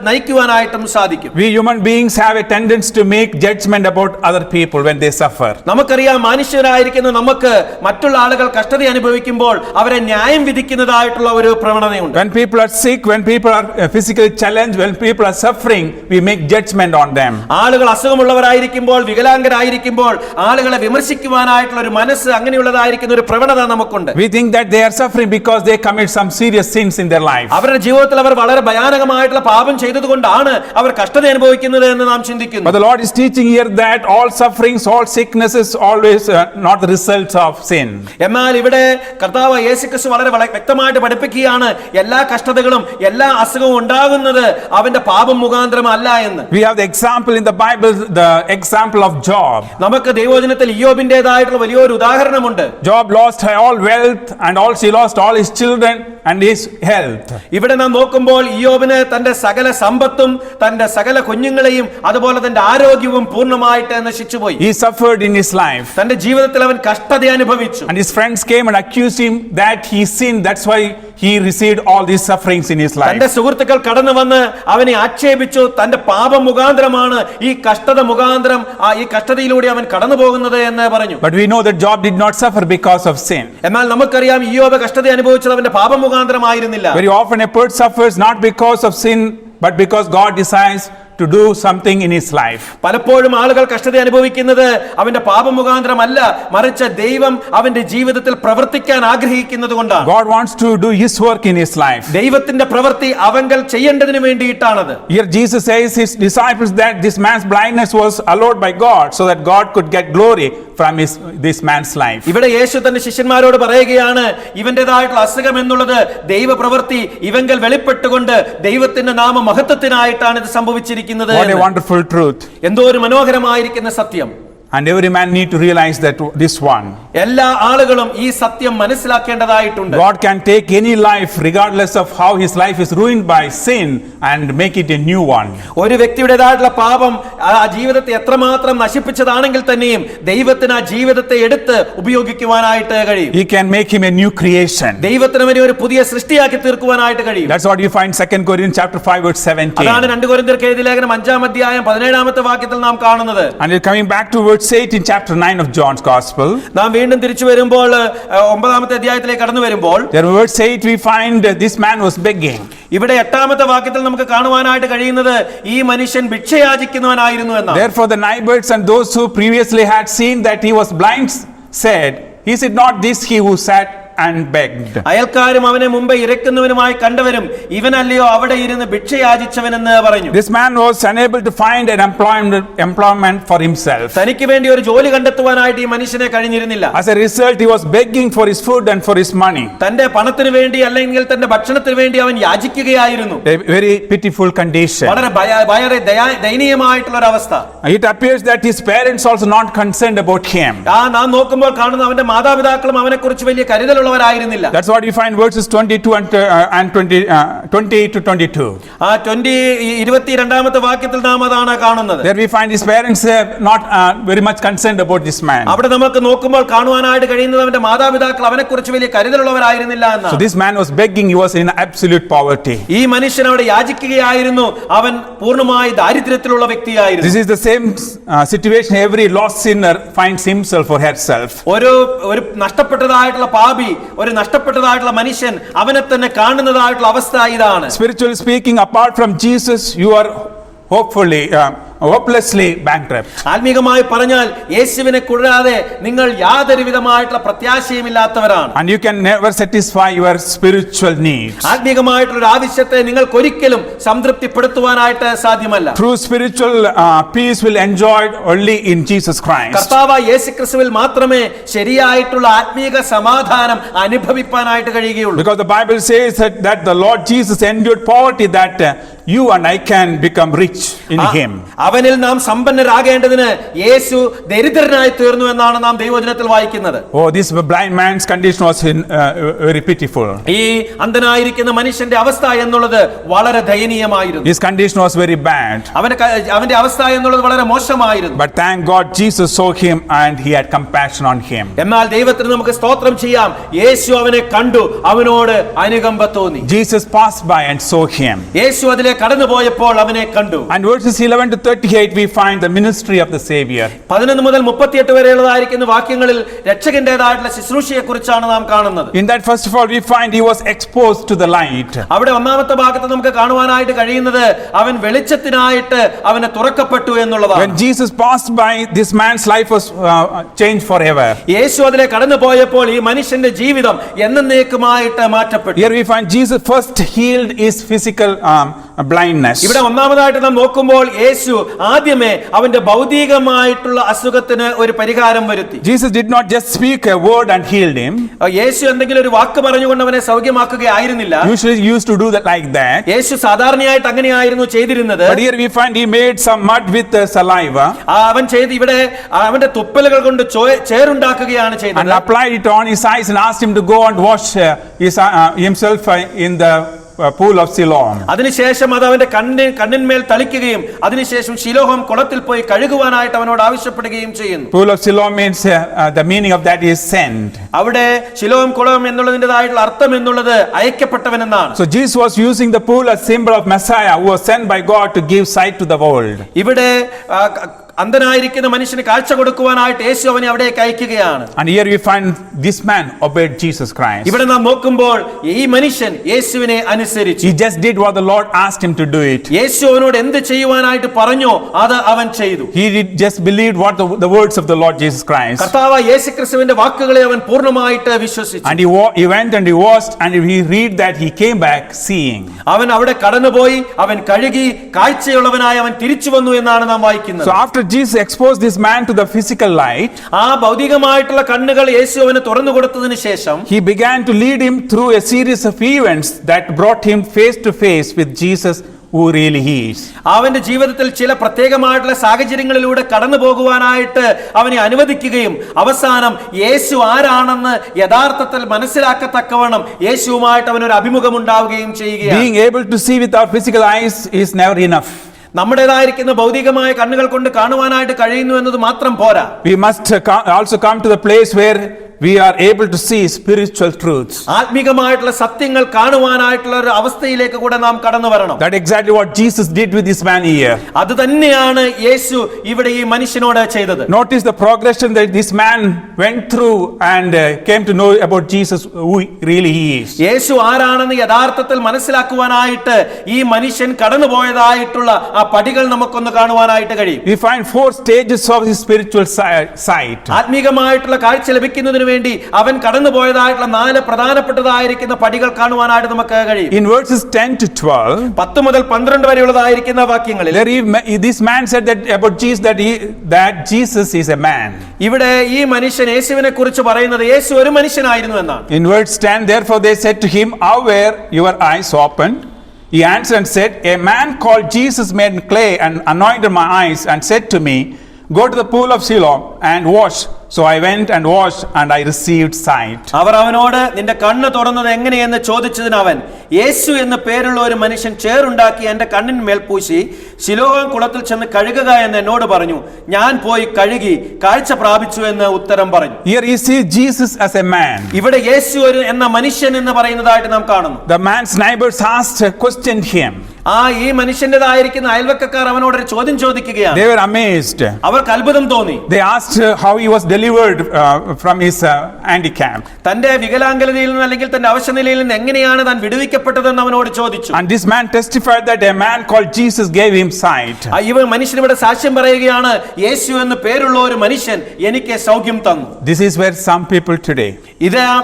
E: നയിക്കുവാനായിട്ടും സാധിക്കും.
A: We human beings have a tendency to make judgment about other people when they suffer.
E: നമുക്കറിയാം, മനുഷ്യരായിരിക്കുന്ന നമുക്ക് മറ്റുള്ള ആളുകൾ കഷ്ടത അനുഭവിക്കുമ്പോൾ അവരെ ന്യായം വിധിക്കുന്നതായിട്ടുള്ള ഒരു പ്രവണതയുണ്ട്.
A: When people are sick, when people are physically challenged, when people are suffering, we make judgment on them.
E: ആളുകൾ അസുഖമുള്ളവരായിരിക്കുമ്പോൾ വികലാംഗരായിരിക്കുമ്പോൾ ആളുകളെ വിമർശിക്കുവാനായിട്ടുള്ള ഒരു മനസ്സ് അങ്ങനെയുള്ളതായിരിക്കുന്ന ഒരു പ്രവണത നമുക്കുണ്ട്.
A: We think that they are suffering because they commit some serious sins in their life.
E: അവരുടെ ജീവിതത്തിൽ അവർ വളരെ ഭയാനകമായിട്ടുള്ള പാപം ചെയ്തതുകൊണ്ടാണ് അവർ കഷ്ടത അനുഭവിക്കുന്നത് എന്ന് നാം ചിന്തിക്കുന്നു.
A: But the Lord is teaching here that all sufferings, all sicknesses always not the results of sin.
E: എന്നാൽ ഇവിടെ കർത്താവ് യേശുക്രിസ്തു വളരെ വ്യക്തമായിട്ട് പഠിപ്പിക്കുകയാണ്, എല്ലാ കഷ്ടതകളും എല്ലാ അസുഖവും ഉണ്ടാകുന്നത് അവന്റെ പാപം മുഖാന്തരമല്ല എന്ന്.
A: We have the example in the Bible, the example of Job.
E: നമുക്ക് ദൈവവചനത്തിൽ ഇയ്യോബിന്റേതായിട്ടുള്ള വലിയൊരു ഉദാഹരണം ഉദാഹരണമുണ്ട്.
A: Job lost all wealth and also he lost all his children and his health.
E: ഇവിടെ നാം നോക്കുമ്പോൾ ഇയ്യോബിന് തന്റെ സകല സമ്പത്തും തന്റെ സകല കുഞ്ഞുങ്ങളെയും അതുപോലെ തന്റെ ആരോഗ്യവും പൂർണ്ണമായിട്ട് നശിച്ചുപോയി.
A: He suffered in his life.
E: തന്റെ ജീവിതത്തിൽ അവൻ കഷ്ടത അനുഭവിച്ചു.
A: And his friends came and accused him that he sinned. That's why he received all these sufferings in his life.
E: തന്റെ സുഹൃത്തുക്കൾ കടന്നു വന്ന് അവനെ ആക്ഷേപിച്ചു. തന്റെ പാപം മുഖാന്തരമാണ് ഈ കഷ്ടത മുഖാന്തരം ഈ കഷ്ടതയിലൂടെ അവൻ കടന്നു പോകുന്നത് എന്ന് പറഞ്ഞു.
A: But we know that Job did not suffer because of sin.
E: എന്നാൽ നമുക്കറിയാം ഇയ്യോബ് കഷ്ടത അനുഭവിച്ചത് അവന്റെ പാപം മുഖാന്തരമായിരുന്നില്ല.
A: Very often a person suffers not because of sin but because God decides to do something in his life.
E: പലപ്പോഴും ആളുകൾ കഷ്ടത അനുഭവിക്കുന്നത് അവന്റെ പാപം മുഖാന്തരമല്ല, മറിച്ച് ദൈവം അവന്റെ ജീവിതത്തിൽ പ്രവർത്തിക്കാൻ ആഗ്രഹിക്കുന്നത് കൊണ്ടാണ്.
A: God wants to do his work in his life.
E: ദൈവത്തിന്റെ പ്രവൃത്തി അവങ്കൽ ചെയ്യേണ്ടതിന് വേണ്ടിയിട്ടാണത്.
A: Here Jesus says his disciples that this man's blindness was allowed by God so that God could get glory from this man's life.
E: ഇവിടെ യേശു തന്റെ ശിഷ്യന്മാരോട് പറയുകയാണ്, ഇവന്റേതായിട്ടുള്ള അസുഖം എന്നുള്ളത് ദൈവപ്രവൃത്തി ഇവങ്കൽ വെളിപ്പെട്ടുകൊണ്ട് ദൈവത്തിന്റെ നാമ മഹത്വത്തിനായിട്ടാണ് ഇത് സംഭവിച്ചിരിക്കുന്നത്.
A: What a wonderful truth.
E: എന്തോ ഒരു മനോഹരമായിരിക്കുന്ന സത്യം.
A: And every man need to realize that this one.
E: എല്ലാ ആളുകളും ഈ സത്യം മനസ്സിലാക്കേണ്ടതായിട്ടുണ്ട്.
A: God can take any life regardless of how his life is ruined by sin and make it a new one.
E: ഒരു വ്യക്തിയുടേതായിട്ടുള്ള പാപം ആ ജീവിതത്തെ എത്രമാത്രം നശിപ്പിച്ചതാണെങ്കിൽ തന്നെയും ദൈവത്തിന് ആ ജീവിതത്തെ എടുത്ത് ഉപയോഗിക്കുവാനായിട്ട് കഴിയും.
A: He can make him a new creation.
E: ദൈവത്തിന് അവനെ ഒരു പുതിയ സൃഷ്ടിയാക്കി തീർക്കുവാനായിട്ട് കഴിയും.
A: That's what you find 2 Corinthians chapter 5 verse 17.
E: അതാണ് 2 കൊരിന്ത്യർക്ക് എഴുതിയ ലേഖനം 5-ാം അധ്യായം 17-ാമത്തെ വാക്യത്തിൽ നാം കാണുന്നത്.
A: And we're coming back to verse 8 in chapter 9 of John's Gospel.
E: നാം വീണ്ടും തിരിച്ചു വരുമ്പോൾ 9-ാമത്തെ അധ്യായത്തിലേക്ക് കടന്നു വരുമ്പോൾ
A: There in verse 8 we find this man was begging.
E: ഇവിടെ 8-ാമത്തെ വാക്യത്തിൽ നമുക്ക് കാണുവാനായിട്ട് കഴിയുന്നത് ഈ മനുഷ്യൻ ഭിക്ഷ യാചിക്കുന്നവനായിരുന്നു എന്നാണ്.
A: Therefore the neighbors and those who previously had seen that he was blind said, "Is it not this he who sat and begged?"
E: അയൽക്കാരും അവനെ മുമ്പ് ഇരക്കുന്നവനുമായി കണ്ടവരും ഇവനല്ലയോ അവിടെ ഇരുന്ന് ഭിക്ഷ യാചിച്ചവനെന്ന് പറഞ്ഞു.
A: This man was unable to find an employment for himself.
E: തനിക്ക് വേണ്ടി ഒരു ജോലി കണ്ടെത്തുവാനായിട്ട് ഈ മനുഷ്യനെ കഴിഞ്ഞിരുന്നില്ല.
A: As a result, he was begging for his food and for his money.
E: തന്റെ പണത്തിന് വേണ്ടി അല്ലെങ്കിൽ തന്റെ ഭക്ഷണത്തിന് വേണ്ടി അവൻ യാചിക്കുകയായിരുന്നു.
A: A very pitiful condition.
E: വളരെ ദയനീയമായിട്ടുള്ള ഒരു അവസ്ഥ.
A: It appears that his parents also not concerned about him.
E: നാം നോക്കുമ്പോൾ കാണുന്ന അവന്റെ മാതാപിതാക്കളും അവനെ കുറിച്ച് വലിയ കരുതലുള്ളവരായിരുന്നില്ല.
A: That's what you find verses 22 and 20 to 22.
E: 22-ാമത്തെ വാക്യത്തിൽ നാം അതാണ് കാണുന്നത്.
A: There we find his parents not very much concerned about this man.
E: അവിടെ നമുക്ക് നോക്കുമ്പോൾ കാണുവാനായിട്ട് കഴിയുന്നത് അവന്റെ മാതാപിതാക്കൾ അവനെ കുറിച്ച് വലിയ കരുതലുള്ളവരായിരുന്നില്ല എന്നാണ്.
A: So this man was begging, he was in absolute poverty.
E: ഈ മനുഷ്യൻ അവിടെ യാചിക്കുകയായിരുന്നു, അവൻ പൂർണ്ണമായി ദാരിദ്ര്യത്തിലുള്ള വ്യക്തിയായിരുന്നു.
A: This is the same situation every lost sinner finds himself or herself.
E: ഒരു നഷ്ടപ്പെട്ടതായിട്ടുള്ള പാപി, ഒരു നഷ്ടപ്പെട്ടതായിട്ടുള്ള മനുഷ്യൻ അവനെ തന്നെ കാണുന്നതായിട്ടുള്ള അവസ്ഥ ഇതാണ്.
A: Spiritually speaking, apart from Jesus, you are hopelessly bankrupt.
E: ആത്മീകമായി പറഞ്ഞാൽ യേശുവിനെ കൂടാതെ നിങ്ങൾ യാതൊരു വിധമായിട്ടുള്ള പ്രത്യാശയുമില്ലാത്തവരാണ്.
A: And you can never satisfy your spiritual needs.
E: ആത്മീകമായിട്ടുള്ള ആവശ്യത്തെ നിങ്ങൾക്ക് ഒരിക്കലും സംതൃപ്തിപ്പെടുത്തുവാനായിട്ട് സാധ്യമല്ല.
A: True spiritual peace will enjoyed only in Jesus Christ.
E: കർത്താവായ യേശുക്രിസ്തുവിൽ മാത്രമേ ശരിയായിട്ടുള്ള ആത്മീക സമാധാനം അനുഭവിപ്പാനായിട്ട് കഴിയുകയുള്ളൂ.
A: Because the Bible says that the Lord Jesus endured poverty that you and I can become rich in him.
E: അവനിൽ നാം സമ്പന്നരാകേണ്ടതിന് യേശു ദരിദ്രനായി തീർന്നു എന്നാണ് നാം ദൈവവചനത്തിൽ വായിക്കുന്നത്.
A: Oh, this blind man's condition was very pitiful.
E: ഈ അന്ധനായിരിക്കുന്ന മനുഷ്യന്റെ അവസ്ഥ എന്നുള്ളത് വളരെ ദയനീയമായിരുന്നു.
A: His condition was very bad.
E: അവന്റെ അവസ്ഥ എന്നുള്ളത് വളരെ മോശമായിരുന്നു.
A: But thank God Jesus saw him and he had compassion on him.
E: എന്നാൽ ദൈവത്തിന് നമുക്ക് സ്തോത്രം ചെയ്യാം, യേശു അവനെ കണ്ടു, അവനോട് അനുകമ്പ തോന്നി.
A: Jesus passed by and saw him.
E: യേശു അതിലെ കടന്നുപോയപ്പോൾ അവനെ കണ്ടു.
A: And verses 11 to 38 we find the ministry of the Savior.
E: 11 മുതൽ 38 വരെയുള്ളതായിരിക്കുന്ന വാക്യങ്ങളിൽ രക്ഷകന്റേതായിട്ടുള്ള ശുശ്രൂഷയെ കുറിച്ചാണ് നാം കാണുന്നത്.
A: In that first of all we find he was exposed to the light.
E: അവിടെ ഒന്നാമത്തെ ഭാഗത്ത് നമുക്ക് കാണുവാനായിട്ട് കഴിയുന്നത് അവൻ വെളിച്ചത്തിനായിട്ട് അവനെ തുറക്കപ്പെട്ടു എന്നുള്ളതാണ്.
A: When Jesus passed by, this man's life was changed forever.
E: യേശു അതിലെ കടന്നുപോയപ്പോൾ ഈ മനുഷ്യന്റെ ജീവിതം എന്നേക്കുമായിട്ട് മാറ്റപ്പെട്ടു.
A: Here we find Jesus first healed his physical blindness.
E: ഇവിടെ ഒന്നാമതായിട്ട് നാം നോക്കുമ്പോൾ യേശു ആദ്യമേ അവന്റെ ഭൗതികമായിട്ടുള്ള അസുഖത്തിന് ഒരു പരിഹാരം വരുത്തി.
A: Jesus did not just speak a word and healed him.
E: യേശു എന്തെങ്കിലും ഒരു വാക്ക് പറഞ്ഞുകൊണ്ട് അവനെ സൗഖ്യമാക്കുകയായിരുന്നില്ല.
A: Usually he used to do that like that.
E: യേശു സാധാരണയായിട്ട് അങ്ങനെയായിരുന്നു ചെയ്തിരുന്നത്.
A: But here we find he made some mud with saliva
E: അവൻ ചെയ്ത് ഇവിടെ അവന്റെ തുപ്പലുകൾ കൊണ്ട് ചേറുണ്ടാക്കുകയാണ്
A: and
E: ചെയ്തത്.
A: applied it on his eyes and asked him to go and wash himself in the pool of Siloam.
E: അതിനുശേഷം അത് അവന്റെ കണ്ണിന്മേൽ തളിക്കുകയും അതിനുശേഷം ശിലോഹം കുളത്തിൽ പോയി കഴുകുവാനായിട്ട് അവനോട് ആവശ്യപ്പെടുകയും ചെയ്യുന്നു.
A: Pool of Siloam means the meaning of that is sent.
E: അവിടെ ശിലോഹം കുളം എന്നുള്ളതിൻ്റെതായിട്ടുള്ള അർത്ഥം എന്നുള്ളത് അയക്കപ്പെട്ടവൻ എന്നാണ്.
A: So Jesus was using the pool as symbol of Messiah who was sent by God to give sight to the world.
E: ഇവിടെ അന്ധനായിരിക്കുന്ന മനുഷ്യന് കാഴ്ച കൊടുക്കുവാനായിട്ട് യേശു അവനെ അവിടേക്ക് അയക്കുകയാണ്.
A: And here we find this man obeyed Jesus Christ.
E: ഇവിടെ നാം നോക്കുമ്പോൾ ഈ മനുഷ്യൻ യേശുവിനെ അനുസരിച്ചു.
A: He just did what the Lord asked him to do it.
E: യേശു അവനോട് എന്ത് ചെയ്യുവാനായിട്ട് പറഞ്ഞോ അത് അവൻ ചെയ്തു.
A: He just believed what the words of the Lord Jesus Christ.
E: കർത്താവ് യേശുക്രിസ്തുവിന്റെ വാക്കുകളെ അവൻ പൂർണ്ണമായിട്ട് വിശ്വസിച്ചു.
A: And he went and he washed and he read that he came back seeing.
E: അവൻ അവിടെ കടന്നുപോയി, അവൻ കഴുകി കാഴ്ചയുള്ളവനായി അവൻ തിരിച്ചു വന്നു എന്നാണ് നാം വായിക്കുന്നത്.
A: So after Jesus exposed this man to the physical light,
E: ആ ഭൗതികമായിട്ടുള്ള കണ്ണുകൾ യേശു അവന് തുറന്നു കൊടുത്തതിന് ശേഷം
A: he began to lead him through a series of events that brought him face to face with Jesus who really he is.
E: അവന്റെ ജീവിതത്തിൽ ചില പ്രത്യേകമായിട്ടുള്ള സാഹചര്യങ്ങളിലൂടെ കടന്നു പോകുവാനായിട്ട് അവനെ അനുവദിക്കുകയും അവസാനം യേശു ആരാണെന്ന് യഥാർത്ഥത്തിൽ മനസ്സിലാക്കത്തക്കവണ്ണം യേശുവുമായിട്ട് അവനൊരു അഭിമുഖം ഉണ്ടാവുകയും ചെയ്യുകയാണ്.
A: Being able to see with our physical eyes is never enough.
E: നമ്മുടേതായിരിക്കുന്ന ഭൗതികമായ കണ്ണുകൾ കൊണ്ട് കാണുവാനായിട്ട് കഴിയുന്നു എന്നത് മാത്രം പോരാ.
A: We must also come to the place where we are able to see spiritual truths.
E: ആത്മീകമായിട്ടുള്ള സത്യങ്ങൾ കാണുവാനായിട്ടുള്ള ഒരു അവസ്ഥയിലേക്ക് കൂടെ നാം കടന്നു വരണം.
A: That exactly what Jesus did with this man here.
E: അത് തന്നെയാണ് യേശു ഇവിടെ ഈ മനുഷ്യനോട് ചെയ്തത്.
A: Notice the progression that this man went through and came to know about Jesus who really he is.
E: യേശു ആരാണെന്ന് യഥാർത്ഥത്തിൽ മനസ്സിലാക്കുവാനായിട്ട് ഈ മനുഷ്യൻ കടന്നുപോയതായിട്ടുള്ള ആ പടികൾ നമുക്കൊന്ന് കാണുവാനായിട്ട് കഴിയും.
A: We find 4 stages of his spiritual sight.
E: ആത്മീകമായിട്ടുള്ള കാഴ്ച ലഭിക്കുന്നതിന് വേണ്ടി അവൻ കടന്നുപോയതായിട്ടുള്ള 4 പ്രധാനപ്പെട്ടതായിരിക്കുന്ന പടികൾ കാണുവാനായിട്ട് നമുക്ക് കഴിയും.
A: In verses 10 to 12,
E: 10 മുതൽ 12 വരെയുള്ളതായിരിക്കുന്ന വാക്യങ്ങളിൽ
A: this man said that about Jesus that Jesus is a man.
E: ഇവിടെ ഈ മനുഷ്യൻ യേശുവിനെ കുറിച്ച് പറയുന്നത് യേശു ഒരു മനുഷ്യനായിരുന്നു എന്നാണ്.
A: In verse 10, therefore they said to him, how were your eyes opened? He answered and said, a man called Jesus made clay and anointed my eyes and said to me, go to the pool of Siloam and wash. So I went and washed and I received sight.
E: അവർ അവനോട് നിന്റെ കണ്ണ് തുറന്നത് എങ്ങനെയെന്ന് ചോദിച്ചതിന് അവൻ യേശു എന്ന പേരുള്ള ഒരു മനുഷ്യൻ ചേറുണ്ടാക്കി എന്റെ കണ്ണിന്മേൽ പൂശി ശിലോഹം കുളത്തിൽ ചെന്ന് കഴുകുക എന്ന് എന്നോട് പറഞ്ഞു. ഞാൻ പോയി കഴുകി കാഴ്ച പ്രാപിച്ചു എന്ന് ഉത്തരം പറഞ്ഞു.
A: Here you see Jesus as a man.
E: ഇവിടെ യേശു എന്ന മനുഷ്യൻ എന്ന് പറയുന്നതായിട്ട് നാം കാണുന്നു.
A: The man's neighbors questioned him.
E: ഈ മനുഷ്യന്റേതായിരിക്കുന്ന അയൽവക്കക്കാർ അവനോട് ഒരു ചോദ്യം ചോദിക്കുകയാണ്.
A: They were amazed.
E: അവർക്ക് അത്ഭുതം തോന്നി.
A: They asked how he was delivered from his handicap.
E: തന്റെ വികലാംഗതയിൽ നിന്ന് അല്ലെങ്കിൽ തന്റെ അവശനിലയിൽ നിന്ന് എങ്ങനെയാണ് താൻ വിടുവിക്കപ്പെട്ടതെന്ന് അവനോട് ചോദിച്ചു.
A: And this man testified that a man called Jesus gave him sight.
E: ഇവൻ മനുഷ്യൻ ഇവിടെ സാക്ഷ്യം പറയുകയാണ്, യേശു എന്ന് പേരുള്ള ഒരു മനുഷ്യൻ എനിക്ക് സൗഖ്യം തന്നു.
A: This is where some people today,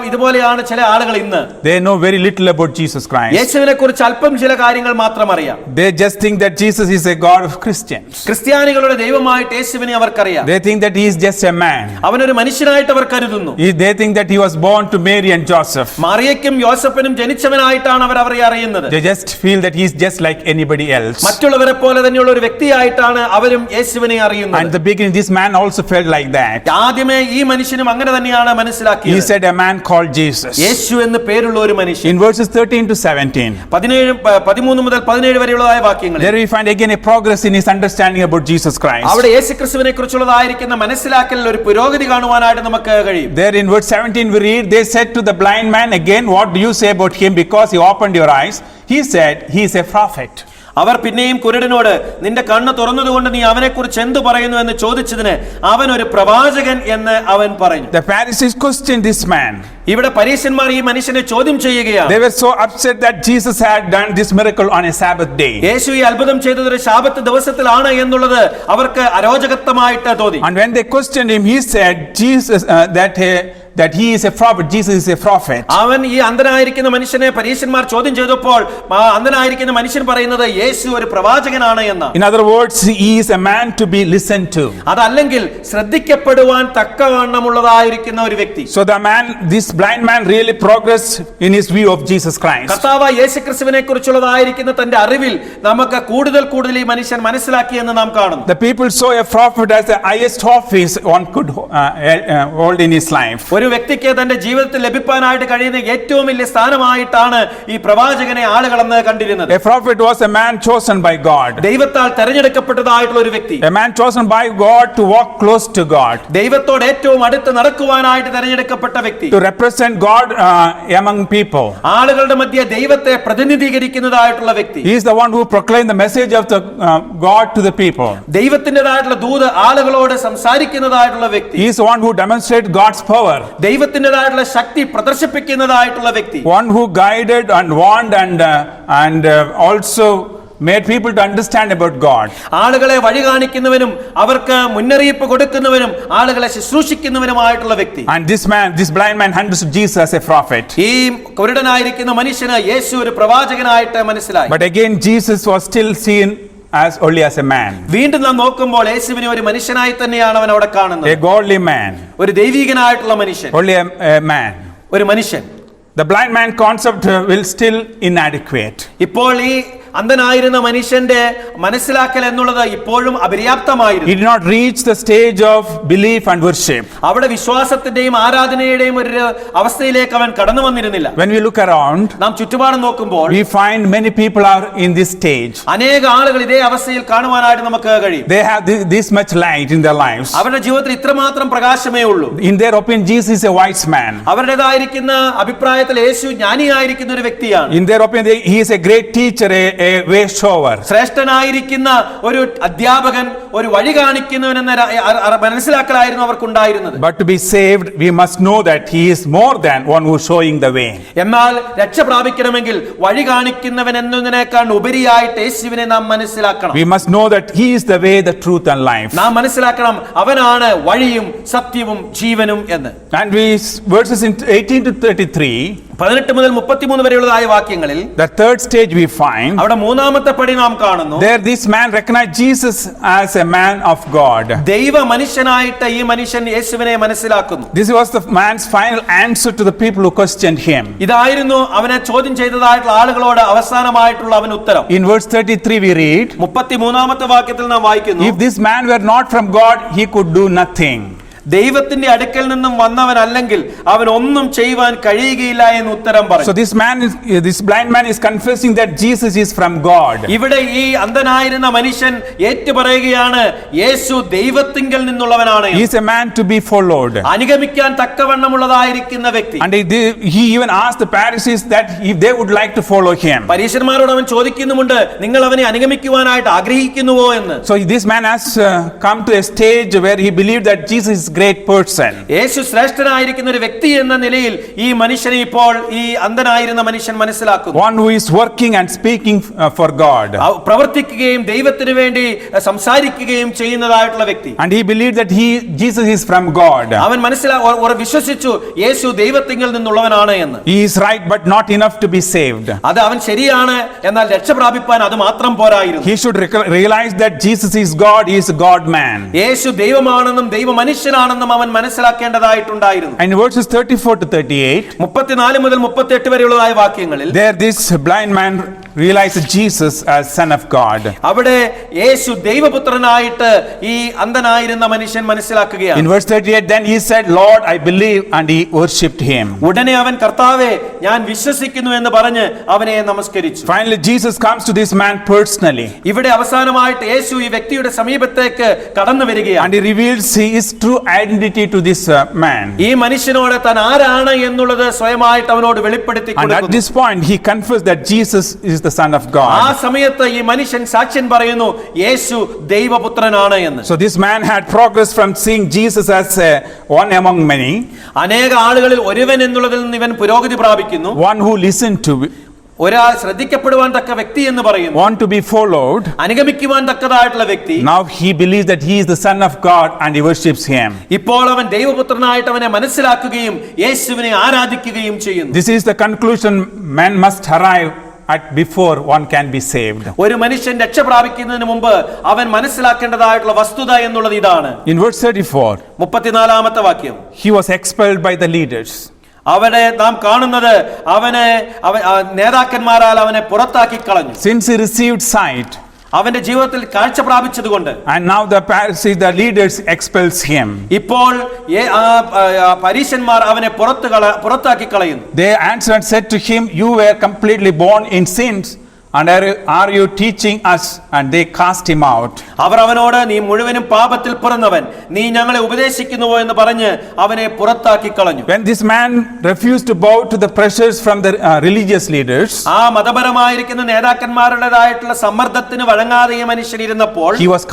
E: ഇതുപോലെയാണ് ചില ആളുകൾ ഇന്ന്.
A: they know very little about Jesus Christ.
E: യേശുവിനെ കുറിച്ച് അല്പം ചില കാര്യങ്ങൾ മാത്രം അറിയാം.
A: They just think that Jesus is a God of Christians.
E: ക്രിസ്ത്യാനികളുടെ ദൈവമായിട്ട് യേശുവിനെ അവർക്കറിയാം.
A: They think that he is just a man.
E: അവനൊരു മനുഷ്യനായിട്ട് അവർ കരുതുന്നു.
A: They think that he was born to Mary and Joseph.
E: മറിയയ്ക്കും യോസഫിനും ജനിച്ചവനായിട്ടാണ് അവർ അവരെ അറിയുന്നത്.
A: They just feel that he is just like anybody else.
E: മറ്റുള്ളവരെ പോലെ തന്നെയുള്ള ഒരു വ്യക്തിയായിട്ടാണ് അവരും യേശുവിനെ അറിയുന്നത്.
A: And the beginning, this man also felt like that.
E: ആദ്യമേ ഈ മനുഷ്യനും അങ്ങനെ തന്നെയാണ് മനസ്സിലാക്കിയത്.
A: He said a man called Jesus.
E: യേശു എന്ന് പേരുള്ള ഒരു മനുഷ്യൻ.
A: In verses 13 to 17,
E: 13 മുതൽ 17 വരെയുള്ളതായ വാക്യങ്ങൾ,
A: there we find again a progress in his understanding about Jesus Christ.
E: അവിടെ യേശുക്രിസ്തുവിനെ കുറിച്ചുള്ളതായിരിക്കുന്ന മനസ്സിലാക്കലിൽ ഒരു പുരോഗതി കാണുവാനായിട്ട് നമുക്ക് കഴിയും.
A: There in verse 17 we read, they said to the blind man again, what do you say about him because he opened your eyes? He said, he is a prophet.
E: അവർ പിന്നെയും കുരുടനോട് നിന്റെ കണ്ണ് തുറന്നതുകൊണ്ട് നീ അവനെ കുറിച്ച് എന്തു പറയുന്നു എന്ന് ചോദിച്ചതിന് അവൻ ഒരു പ്രവാചകൻ എന്ന് അവൻ പറഞ്ഞു.
A: The Pharisees questioned this man.
E: ഇവിടെ പരീശന്മാർ ഈ മനുഷ്യനെ ചോദ്യം ചെയ്യുകയാണ്.
A: They were so upset that Jesus had done this miracle on a Sabbath day.
E: യേശു ഈ അത്ഭുതം ചെയ്തത് ഒരു ശാബത്ത് ദിവസത്തിലാണ് എന്നുള്ളത് അവർക്ക് അരോചകത്വമായിട്ട് തോന്നി.
A: And when they questioned him, he said Jesus that he is a prophet, Jesus is a prophet.
E: അവൻ ഈ അന്ധനായിരിക്കുന്ന മനുഷ്യനെ പരീശന്മാർ ചോദ്യം ചെയ്തപ്പോൾ ആ അന്ധനായിരിക്കുന്ന മനുഷ്യൻ പറയുന്നത് യേശു ഒരു പ്രവാചകനാണ് എന്ന്.
A: In other words, he is a man to be listened to.
E: അതല്ലെങ്കിൽ ശ്രദ്ധിക്കപ്പെടുവാൻ തക്കവണ്ണമുള്ളതായിരിക്കുന്ന ഒരു വ്യക്തി.
A: So this blind man really progressed in his view of Jesus Christ.
E: കർത്താവ് യേശുക്രിസ്തുവിനെ കുറിച്ചുള്ളതായിരിക്കുന്ന തന്റെ അറിവിൽ നമുക്ക് കൂടുതൽ കൂടുതൽ ഈ മനുഷ്യൻ മനസ്സിലാക്കി എന്ന് നാം കാണുന്നു.
A: The people saw a prophet as the highest office one could hold in his life.
E: ഒരു വ്യക്തിക്ക് തന്റെ ജീവിതത്തിൽ ലഭിക്കാനായിട്ട് കഴിയുന്ന ഏറ്റവും വലിയ സ്ഥാനമായിട്ടാണ് ഈ പ്രവാചകനെ ആളുകൾ അന്ന് കണ്ടിരുന്നത്.
A: A prophet was a man chosen by God.
E: ദൈവത്താൽ തെരഞ്ഞെടുക്കപ്പെട്ടതായിട്ടുള്ള ഒരു വ്യക്തി.
A: A man chosen by God to walk close to God.
E: ദൈവത്തോട് ഏറ്റവും അടുത്ത് നടക്കുവാനായിട്ട് തെരഞ്ഞെടുക്കപ്പെട്ട വ്യക്തി.
A: To represent God among people.
E: ആളുകളുടെ മധ്യ ദൈവത്തെ പ്രതിനിധീകരിക്കുന്നതായിട്ടുള്ള വ്യക്തി.
A: He is the one who proclaimed the message of the God to the people.
E: ദൈവത്തിൻ്റെതായിട്ടുള്ള ദൂത് ആളുകളോട് സംസാരിക്കുന്നതായിട്ടുള്ള വ്യക്തി.
A: He is the one who demonstrated God's power.
E: ദൈവത്തിൻ്റെതായിട്ടുള്ള ശക്തി പ്രദർശിപ്പിക്കുന്നതായിട്ടുള്ള വ്യക്തി.
A: One who guided and warned and also made people to understand about God.
E: ആളുകളെ വഴി കാണിക്കുന്നവനും അവർക്ക് മുന്നറിയിപ്പ് കൊടുക്കുന്നവനും ആളുകളെ ശുശ്രൂഷിക്കുന്നവനുമായിട്ടുള്ള വ്യക്തി.
A: And this blind man understood Jesus as a prophet.
E: ഈ കുരുടനായിരിക്കുന്ന മനുഷ്യന് യേശു ഒരു പ്രവാചകനായിട്ട് മനസ്സിലായി.
A: But again Jesus was still seen as only as a man.
E: വീണ്ടും നാം നോക്കുമ്പോൾ യേശുവിനെ ഒരു മനുഷ്യനായി തന്നെയാണ് അവൻ അവിടെ കാണുന്നത്.
A: A godly man.
E: ഒരു ദൈവികനായിട്ടുള്ള മനുഷ്യൻ.
A: Only a man.
E: ഒരു മനുഷ്യൻ.
A: The blind man concept will still inadequate.
E: ഇപ്പോൾ ഈ അന്ധനായിരുന്ന മനുഷ്യന്റെ മനസ്സിലാക്കൽ എന്നുള്ളത് ഇപ്പോഴും അപര്യാപ്തമായിരുന്നു.
A: He did not reach the stage of belief and worship.
E: അവിടെ വിശ്വാസത്തിന്റെയും ആരാധനയുടെയും ഒരു അവസ്ഥയിലേക്ക് അവൻ കടന്നു വന്നിരുന്നില്ല.
A: When we look around,
E: നാം ചുറ്റുപാടും നോക്കുമ്പോൾ
A: we find many people are in this stage.
E: അനേക ആളുകൾ ഇതേ അവസ്ഥയിൽ കാണുവാനായിട്ട് നമുക്ക് കഴിയും.
A: They have this much light in their lives.
E: അവരുടെ ജീവിതത്തിൽ ഇത്രമാത്രം പ്രകാശമേ ഉള്ളൂ.
A: In their opinion, Jesus is a wise man.
E: അവരുടേതായിരിക്കുന്ന അഭിപ്രായത്തിൽ യേശു ജ്ഞാനിയായിരിക്കുന്ന ഒരു വ്യക്തിയാണ്.
A: In their opinion, he is a great teacher, a way shower.
E: ശ്രേഷ്ഠനായിരിക്കുന്ന ഒരു അധ്യാപകൻ, ഒരു വഴി കാണിക്കുന്നവൻ എന്ന മനസ്സിലാക്കലായിരുന്നു അവർക്കുണ്ടായിരുന്നത്.
A: But to be saved, we must know that he is more than one who is showing the way.
E: എന്നാൽ രക്ഷ പ്രാപിക്കണമെങ്കിൽ വഴി കാണിക്കുന്നവൻ എന്നതിനേക്കാൾ ഉപരിയായിട്ട് യേശുവിനെ നാം മനസ്സിലാക്കണം.
A: We must know that he is the way, the truth and life.
E: നാം മനസ്സിലാക്കണം അവനാണ് വഴിയും സത്യവും ജീവനും എന്ന്.
A: And verses in 18 to 33,
E: 18 മുതൽ 33 വരെയുള്ളതായ വാക്യങ്ങളിൽ
A: the third stage we find,
E: അവിടെ മൂന്നാമത്തെ പടി നാം കാണുന്നു.
A: there this man recognized Jesus as a man of God.
E: ദൈവ മനുഷ്യനായിട്ട് ഈ മനുഷ്യൻ യേശുവിനെ മനസ്സിലാക്കുന്നു.
A: This was the man's final answer to the people who questioned him.
E: ഇതായിരുന്നു അവനെ ചോദ്യം ചെയ്തതായിട്ടുള്ള ആളുകളോട് അവസാനമായിട്ടുള്ള അവൻ ഉത്തരം.
A: In verse 33 we read,
E: 33ാമത്തെ വാക്യത്തിൽ നാം വായിക്കുന്നു,
A: if this man were not from God, he could do nothing.
E: ദൈവത്തിന്റെ അടുക്കൽ നിന്നും വന്നവനല്ലെങ്കിൽ അവൻ ഒന്നും ചെയ്യുവാൻ കഴിയുകയില്ല എന്ന് ഉത്തരം പറഞ്ഞു.
A: So this blind man is confessing that Jesus is from God.
E: ഇവിടെ ഈ അന്ധനായിരുന്ന മനുഷ്യൻ ഏറ്റുപറയുകയാണ് യേശു ദൈവത്തിങ്കൽ നിന്നുള്ളവനാണ്.
A: He is a man to be followed.
E: അനുഗമിക്കാൻ തക്കവണ്ണമുള്ളതായിരിക്കുന്ന വ്യക്തി.
A: And he even asked the Pharisees that if they would like to follow him.
E: പരീശന്മാരോട് അവൻ ചോദിക്കുന്നുമുണ്ട്, നിങ്ങൾ അവനെ അനുഗമിക്കുവാനായിട്ട് ആഗ്രഹിക്കുന്നുവോ എന്ന്.
A: So this man has come to a stage where he believed that Jesus is great person.
E: യേശു ശ്രേഷ്ഠനായിരിക്കുന്ന ഒരു വ്യക്തി എന്ന നിലയിൽ ഈ മനുഷ്യനെ ഇപ്പോൾ ഈ അന്ധനായിരുന്ന മനുഷ്യൻ മനസ്സിലാക്കുന്നു.
A: One who is working and speaking for God.
E: പ്രവർത്തിക്കുകയും ദൈവത്തിന് വേണ്ടി സംസാരിക്കുകയും ചെയ്യുന്നതായിട്ടുള്ള വ്യക്തി.
A: And he believed that Jesus is from God.
E: അവൻ വിശ്വസിച്ചു യേശു ദൈവത്തിങ്കൽ നിന്നുള്ളവനാണ് എന്ന്.
A: He is right but not enough to be saved.
E: അത് അവൻ ശരിയാണ്, എന്നാൽ രക്ഷ പ്രാപിപ്പാൻ അത് മാത്രം പോരായിരുന്നു.
A: He should realize that Jesus is God, he is a God man.
E: യേശു ദൈവമാണെന്നും ദൈവ മനുഷ്യനാണെന്നും അവൻ മനസ്സിലാക്കേണ്ടതായിട്ടുണ്ടായിരുന്നു.
A: And verses 34 to 38,
E: 34 മുതൽ 38 വരെയുള്ളതായ വാക്യങ്ങളിൽ
A: there this blind man realized Jesus as son of God.
E: അവിടെ യേശു ദൈവപുത്രനായിട്ട് ഈ അന്ധനായിരുന്ന മനുഷ്യൻ മനസ്സിലാക്കുകയാണ്.
A: In verse 38, then he said, Lord, I believe, and he worshipped him.
E: ഉടനെ അവൻ കർത്താവേ ഞാൻ വിശ്വസിക്കുന്നു എന്ന് പറഞ്ഞ് അവനെ നമസ്കരിച്ചു.
A: Finally Jesus comes to this man personally.
E: ഇവിടെ അവസാനമായിട്ട് യേശു ഈ വ്യക്തിയുടെ സമീപത്തേക്ക് കടന്നു വരികയാണ്.
A: And he reveals his true identity to this man.
E: ഈ മനുഷ്യനോട് താൻ ആരാണ് എന്നുള്ളത് സ്വയമായിട്ട് അവനോട് വെളിപ്പെടുത്തി
A: And at
E: കൊടുക്കുന്നു.
A: this point he confessed that Jesus is the son of
E: ആ
A: God.
E: സമയത്ത് ഈ മനുഷ്യൻ സാക്ഷ്യം പറയുന്നു യേശു ദൈവപുത്രനാണ് എന്ന്.
A: So this man had progressed from seeing Jesus as one among many,
E: അനേക ആളുകളിൽ ഒരുവൻ എന്നുള്ളതിൽ നിന്ന് ഇവൻ പുരോഗതി പ്രാപിക്കുന്നു.
A: one who listened to
E: ഒരാൾ ശ്രദ്ധിക്കപ്പെടുവാൻ തക്ക വ്യക്തി എന്ന് പറയുന്നു,
A: want to be followed.
E: അനുഗമിക്കുവാൻ തക്കതായിട്ടുള്ള വ്യക്തി.
A: Now he believes that he is the Son of God and he worships him.
E: ഇപ്പോൾ അവൻ ദൈവപുത്രനായിട്ട് അവനെ മനസ്സിലാക്കുകയും യേശുവിനെ ആരാധിക്കുകയും ചെയ്യുന്നു.
A: This is the conclusion man must arrive at before one can be saved.
E: ഒരു മനുഷ്യൻ രക്ഷ പ്രാപിക്കുന്നതിന് മുമ്പ് അവൻ മനസ്സിലാക്കേണ്ടതായിട്ടുള്ള വസ്തുത എന്നുള്ളത് ഇതാണ്.
A: In verse 34,
E: 34-ാമത്തെ വാക്യം,
A: he was expelled by the leaders.
E: അവിടെ നാം കാണുന്നത് നേതാക്കന്മാരാൽ അവനെ പുറത്താക്കി കളഞ്ഞു.
A: Since he received sight,
E: അവന്റെ ജീവിതത്തിൽ കാഴ്ച പ്രാപിച്ചതുകൊണ്ട്,
A: and now the leaders expels him.
E: ഇപ്പോൾ പരീശന്മാർ അവനെ പുറത്താക്കി കളയുന്നു.
A: They answered and said to him, you were completely born in sins, and are you teaching us? And they cast him out.
E: അവർ അവനോട്, നീ മുഴുവനും പാപത്തിൽ പിറന്നവൻ, നീ ഞങ്ങളെ ഉപദേശിക്കുന്നുവോ എന്ന് പറഞ്ഞ് അവനെ പുറത്താക്കി കളഞ്ഞു.
A: When this man refused to bow to the pressures from the religious leaders,
E: ആ മതപരമായിരിക്കുന്ന നേതാക്കന്മാരുടേതായിട്ടുള്ള സമ്മർദ്ദത്തിന് വഴങ്ങാതെ ഈ മനുഷ്യൻ ഇരുന്നപ്പോൾ,
A: he was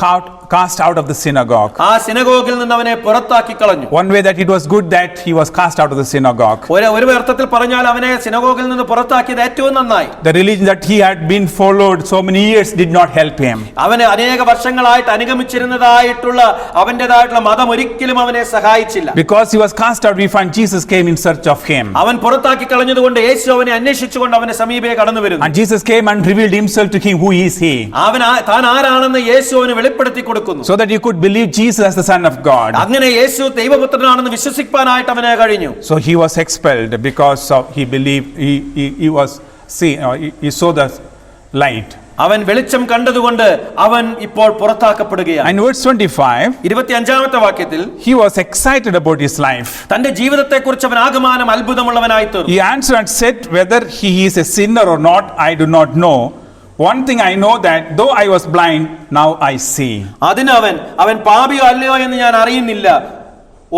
A: cast out of the synagogue.
E: ആ സിനഗോഗിൽ നിന്ന് അവനെ പുറത്താക്കി കളഞ്ഞു.
A: One way that it was good that he was cast out of the synagogue.
E: ഒരു അർത്ഥത്തിൽ പറഞ്ഞാൽ അവനെ സിനഗോഗിൽ നിന്ന് പുറത്താക്കിയത് ഏറ്റവും നന്നായി.
A: The religion that he had been followed so many years did not help him.
E: അവനെ അനേക വർഷങ്ങളായിട്ട് അനുഗമിച്ചിരുന്നതായിട്ടുള്ള അവന്റേതായിട്ടുള്ള മതം ഒരിക്കലും അവനെ സഹായിച്ചില്ല.
A: Because he was cast out, we find Jesus came in search of him.
E: അവൻ പുറത്താക്കി കളഞ്ഞതുകൊണ്ട് യേശു അവനെ അന്വേഷിച്ചുകൊണ്ട് അവനെ സമീപേ കടന്നു വരുന്നു.
A: And Jesus came and revealed himself to him. Who is he?
E: അവൻ താൻ ആരാണെന്ന് യേശു അവന് വെളിപ്പെടുത്തി കൊടുക്കുന്നു.
A: So that he could believe Jesus as the Son of God.
E: അങ്ങനെ യേശു ദൈവപുത്രനാണെന്ന് വിശ്വസിക്കാനായിട്ട് അവനെ കഴിഞ്ഞു.
A: So he was expelled because of he believed he saw the light.
E: അവൻ വെളിച്ചം കണ്ടതുകൊണ്ട് അവൻ ഇപ്പോൾ പുറത്താക്കപ്പെടുകയാണ്.
A: In verse 25,
E: 25-ാമത്തെ വാക്യത്തിൽ,
A: he was excited about his life.
E: തന്റെ ജീവിതത്തെക്കുറിച്ച് അവൻ ആകമാനം അത്ഭുതമുള്ളവനായി തീർന്നു.
A: He answered and said, whether he is a sinner or not, I do not know. One thing I know, that though I was blind, now I see.
E: അതിന് അവൻ പാപിയോ അല്ലയോ എന്ന് ഞാൻ അറിയുന്നില്ല,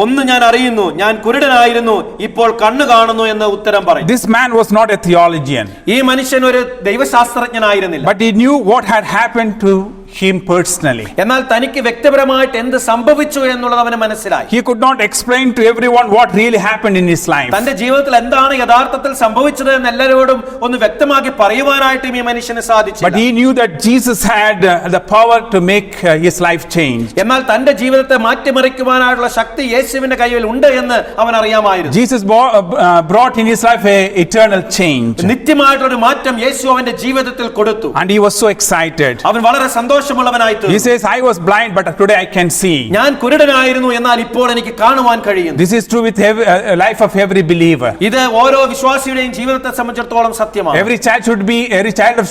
E: ഒന്ന് ഞാൻ അറിയുന്നു, ഞാൻ കുരുടനായിരുന്നു, ഇപ്പോൾ കണ്ണു കാണുന്നു എന്ന് ഉത്തരം പറയും.
A: This man was not a theologian.
E: ഈ മനുഷ്യൻ ഒരു ദൈവശാസ്ത്രജ്ഞനായിരുന്നില്ല.
A: But he knew what had happened to him personally.
E: എന്നാൽ തനിക്ക് വ്യക്തിപരമായിട്ട് എന്ത് സംഭവിച്ചു എന്നുള്ളത് അവന് മനസ്സിലായി.
A: He could not explain to everyone what really happened in his life.
E: തന്റെ ജീവിതത്തിൽ എന്താണ് യഥാർത്ഥത്തിൽ സംഭവിച്ചത് എന്ന് എല്ലാവരോടും ഒന്ന് വ്യക്തമാക്കി പറയുവാനായിട്ട് ഈ മനുഷ്യന് സാധിച്ചില്ല.
A: But he knew that Jesus had the power to make his life change.
E: എന്നാൽ തന്റെ ജീവിതത്തെ മാറ്റിമറിക്കുവാനായുള്ള ശക്തി യേശുവിന്റെ കയ്യിൽ ഉണ്ട് എന്ന് അവൻ അറിയാമായിരുന്നു.
A: Jesus brought in his life a eternal change.
E: നിത്യമായിട്ടുള്ള ഒരു മാറ്റം യേശു അവന്റെ ജീവിതത്തിൽ കൊടുത്തു.
A: And he was so excited.
E: അവൻ വളരെ സന്തോഷമുള്ളവനായി തീർന്നു.
A: He says, I was blind, but today I can see.
E: ഞാൻ കുരുടനായിരുന്നു, എന്നാൽ ഇപ്പോൾ എനിക്ക് കാണുവാൻ കഴിയുന്നു.
A: This is true with life of every believer.
E: ഇത് ഓരോ വിശ്വാസിയുടെയും ജീവിതത്തെ സംബന്ധിച്ചിടത്തോളം സത്യമാണ്.
A: Every child of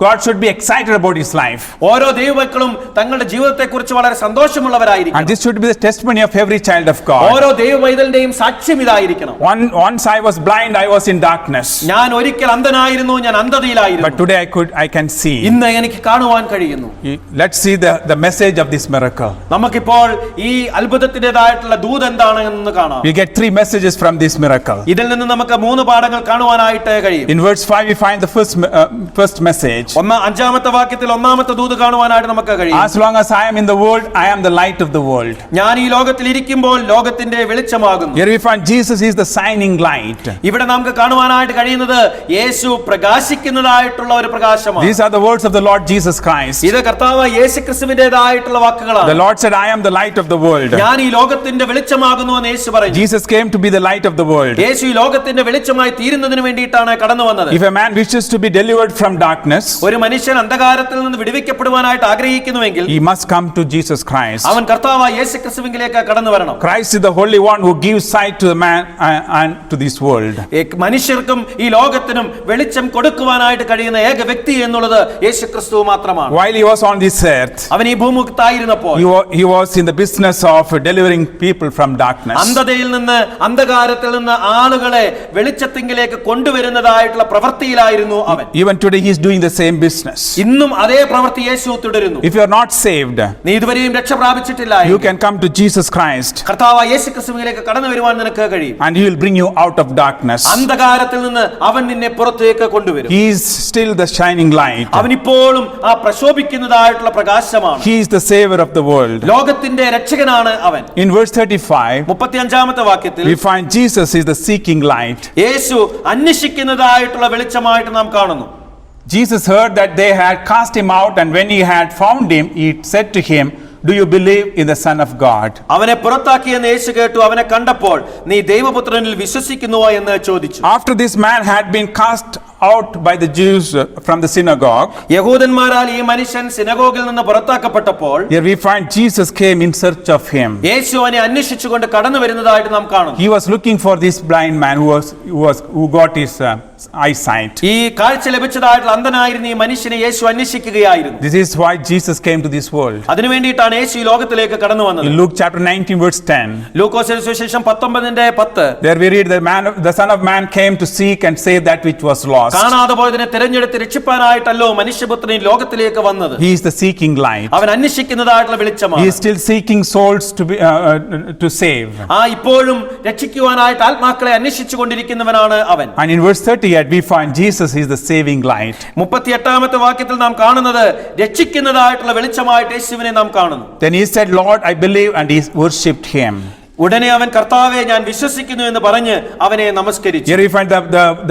A: God should be excited about his life.
E: ഓരോ ദൈവമക്കളും തങ്ങളുടെ ജീവിതത്തെക്കുറിച്ച് വളരെ സന്തോഷമുള്ളവരായിരിക്കണം.
A: And this should be the testimony of every child of God.
E: ഓരോ ദൈവവൈതലിന്റെയും സാക്ഷ്യം ഇതായിരിക്കണം.
A: Once I was blind, I was in darkness.
E: ഞാൻ ഒരിക്കൽ അന്ധനായിരുന്നു, ഞാൻ അന്ധതയിലായിരുന്നു.
A: But today I can see.
E: ഇന്ന് എനിക്ക് കാണുവാൻ കഴിയുന്നു.
A: Let's see the message of this miracle.
E: നമുക്കിപ്പോൾ ഈ അത്ഭുതത്തിന്റേതായിട്ടുള്ള ദൂത് എന്താണ് എന്ന് കാണാം.
A: We get three messages from this miracle.
E: ഇതിൽ നിന്ന് നമുക്ക് മൂന്ന് പാഠങ്ങൾ കാണുവാനായിട്ട് കഴിയും.
A: In verse 5 we find the first message.
E: അഞ്ചാമത്തെ വാക്യത്തിൽ ഒന്നാമത്തെ ദൂത് കാണുവാനായിട്ട് നമുക്ക് കഴിയും.
A: As long as I am in the world, I am the light of the world.
E: ഞാൻ ഈ ലോകത്തിൽ ഇരിക്കുമ്പോൾ ലോകത്തിന്റെ വെളിച്ചമാകുന്നു.
A: Here we find Jesus is the shining light.
E: ഇവിടെ നമുക്ക് കാണുവാനായിട്ട് കഴിയുന്നത് യേശു പ്രകാശിക്കുന്നതായിട്ടുള്ള ഒരു പ്രകാശമാണ്.
A: These are the words of the Lord Jesus Christ.
E: ഇത് കർത്താവ് യേശുക്രിസ്തുവിന്റേതായിട്ടുള്ള വാക്കുകളാണ്.
A: The Lord said, I am the light of the world.
E: ഞാൻ ഈ ലോകത്തിന്റെ വെളിച്ചമാകുന്നു എന്ന് യേശു പറഞ്ഞു.
A: Jesus came to be the light of the world.
E: യേശു ഈ ലോകത്തിന്റെ വെളിച്ചമായി തീരുന്നതിന് വേണ്ടിയിട്ടാണ് കടന്നു വന്നത്.
A: If a man wishes to be delivered from darkness,
E: ഒരു മനുഷ്യൻ അന്ധകാരത്തിൽ നിന്ന് വിടുവിക്കപ്പെടുവാനായിട്ട് ആഗ്രഹിക്കുന്നുവെങ്കിൽ
A: he must come to Jesus Christ.
E: അവൻ കർത്താവായ യേശുക്രിസ്തുവിലേക്ക് കടന്നു വരണം.
A: Christ is the holy one who gives sight to the man and to this world.
E: മനുഷ്യർക്കും ഈ ലോകത്തിനും വെളിച്ചം കൊടുക്കുവാനായിട്ട് കഴിയുന്ന ഏക വ്യക്തി എന്നുള്ളത് യേശുക്രിസ്തു മാത്രമാണ്.
A: While he was on this earth,
E: അവൻ ഈ ഭൂമുഖത്തായിരുന്നപ്പോൾ
A: he was in the business of delivering people from darkness.
E: അന്ധതയിൽ നിന്ന് അന്ധകാരത്തിൽ നിന്ന് ആളുകളെ വെളിച്ചത്തിങ്കിലേക്ക് കൊണ്ടുവരുന്നതായിട്ടുള്ള പ്രവൃത്തിയിലായിരുന്നു അവൻ.
A: Even today he is doing the same same business.
E: ഇന്നും അതേ പ്രവൃത്തി യേശു തുടരുന്നു.
A: If you are not saved,
E: നീ ഇതുവരെയും രക്ഷ പ്രാപിച്ചിട്ടില്ല
A: you
E: എങ്കിൽ
A: can come to Jesus Christ
E: കർത്താവായ യേശു ക്രിസ്തുവിലേക്ക് കടന്നു വരുവാൻ നിനക്ക് കഴിയും.
A: and He will bring you out of darkness.
E: അന്ധകാരത്തിൽ നിന്ന് അവൻ നിന്നെ പുറത്തേക്ക് കൊണ്ടുവരും.
A: He is still the shining light.
E: അവൻ ഇപ്പോഴും ആ പ്രശോഭിക്കുന്നതായിട്ടുള്ള പ്രകാശമാണ്.
A: He is the savior of the world.
E: ലോകത്തിന്റെ രക്ഷകനാണ് അവൻ.
A: In verse 35,
E: 35-ാമത്തെ വാക്യത്തിൽ
A: we find Jesus is the seeking light.
E: യേശു അന്വേഷിക്കുന്നതായിട്ടുള്ള വെളിച്ചമായിട്ട് നാം കാണുന്നു.
A: Jesus heard that they had cast him out, and when he had found him, he said to him, "Do you believe in the Son of God?"
E: അവനെ പുറത്താക്കിയെന്ന് യേശു കേട്ടു. അവനെ കണ്ടപ്പോൾ നീ ദൈവപുത്രനിൽ വിശ്വസിക്കുന്നുവോ എന്ന് ചോദിച്ചു.
A: After this man had been cast out by the Jews from the synagogue,
E: യഹൂദന്മാരാൽ ഈ മനുഷ്യൻ സിനഗോഗിൽ നിന്ന് പുറത്താക്കപ്പെട്ടപ്പോൾ
A: here we find Jesus came in search of him.
E: യേശു അവനെ അന്വേഷിച്ചുകൊണ്ട് കടന്നു വരുന്നതായിട്ട് നാം കാണുന്നു.
A: He was looking for this blind man who got his eyesight.
E: ഈ കാഴ്ച ലഭിച്ചതായിട്ടുള്ള അന്ധനായിരുന്ന ഈ മനുഷ്യനെ യേശു അന്വേഷിക്കുകയായിരുന്നു.
A: This is why Jesus came to this world.
E: അതിനുവേണ്ടിയിട്ടാണ് യേശു ഈ ലോകത്തിലേക്ക് കടന്നു വന്നത്.
A: In Luke chapter 19 verse 10,
E: ലൂക്കോസിന്റെ സുവിശേഷം 19:10
A: there we read the Son of Man came to seek and save that which was lost.
E: കാണാതെ പോയതിനെ തിരഞ്ഞെടുത്ത് രക്ഷിപ്പാനായിട്ടല്ലോ മനുഷ്യപുത്രൻ ഈ ലോകത്തിലേക്ക് വന്നത്.
A: He is the seeking light.
E: അവൻ അന്വേഷിക്കുന്നതായിട്ടുള്ള
A: He
E: വെളിച്ചമാണ്.
A: is still seeking souls to save.
E: ഇപ്പോഴും രക്ഷിക്കുവാനായിട്ട് ആത്മാക്കളെ അന്വേഷിച്ചുകൊണ്ടിരിക്കുന്നവനാണ് അവൻ.
A: And in verse 38 we find Jesus is the saving light.
E: 38-ാമത്തെ വാക്യത്തിൽ നാം കാണുന്നത് രക്ഷിക്കുന്നതായിട്ടുള്ള വെളിച്ചമായിട്ട് യേശുവിനെ നാം കാണുന്നു.
A: Then he said, "Lord, I believe," and he worshipped him.
E: ഉടനെ അവൻ കർത്താവേ ഞാൻ വിശ്വസിക്കുന്നു എന്ന് പറഞ്ഞ് അവനെ നമസ്കരിച്ചു.
A: Here we find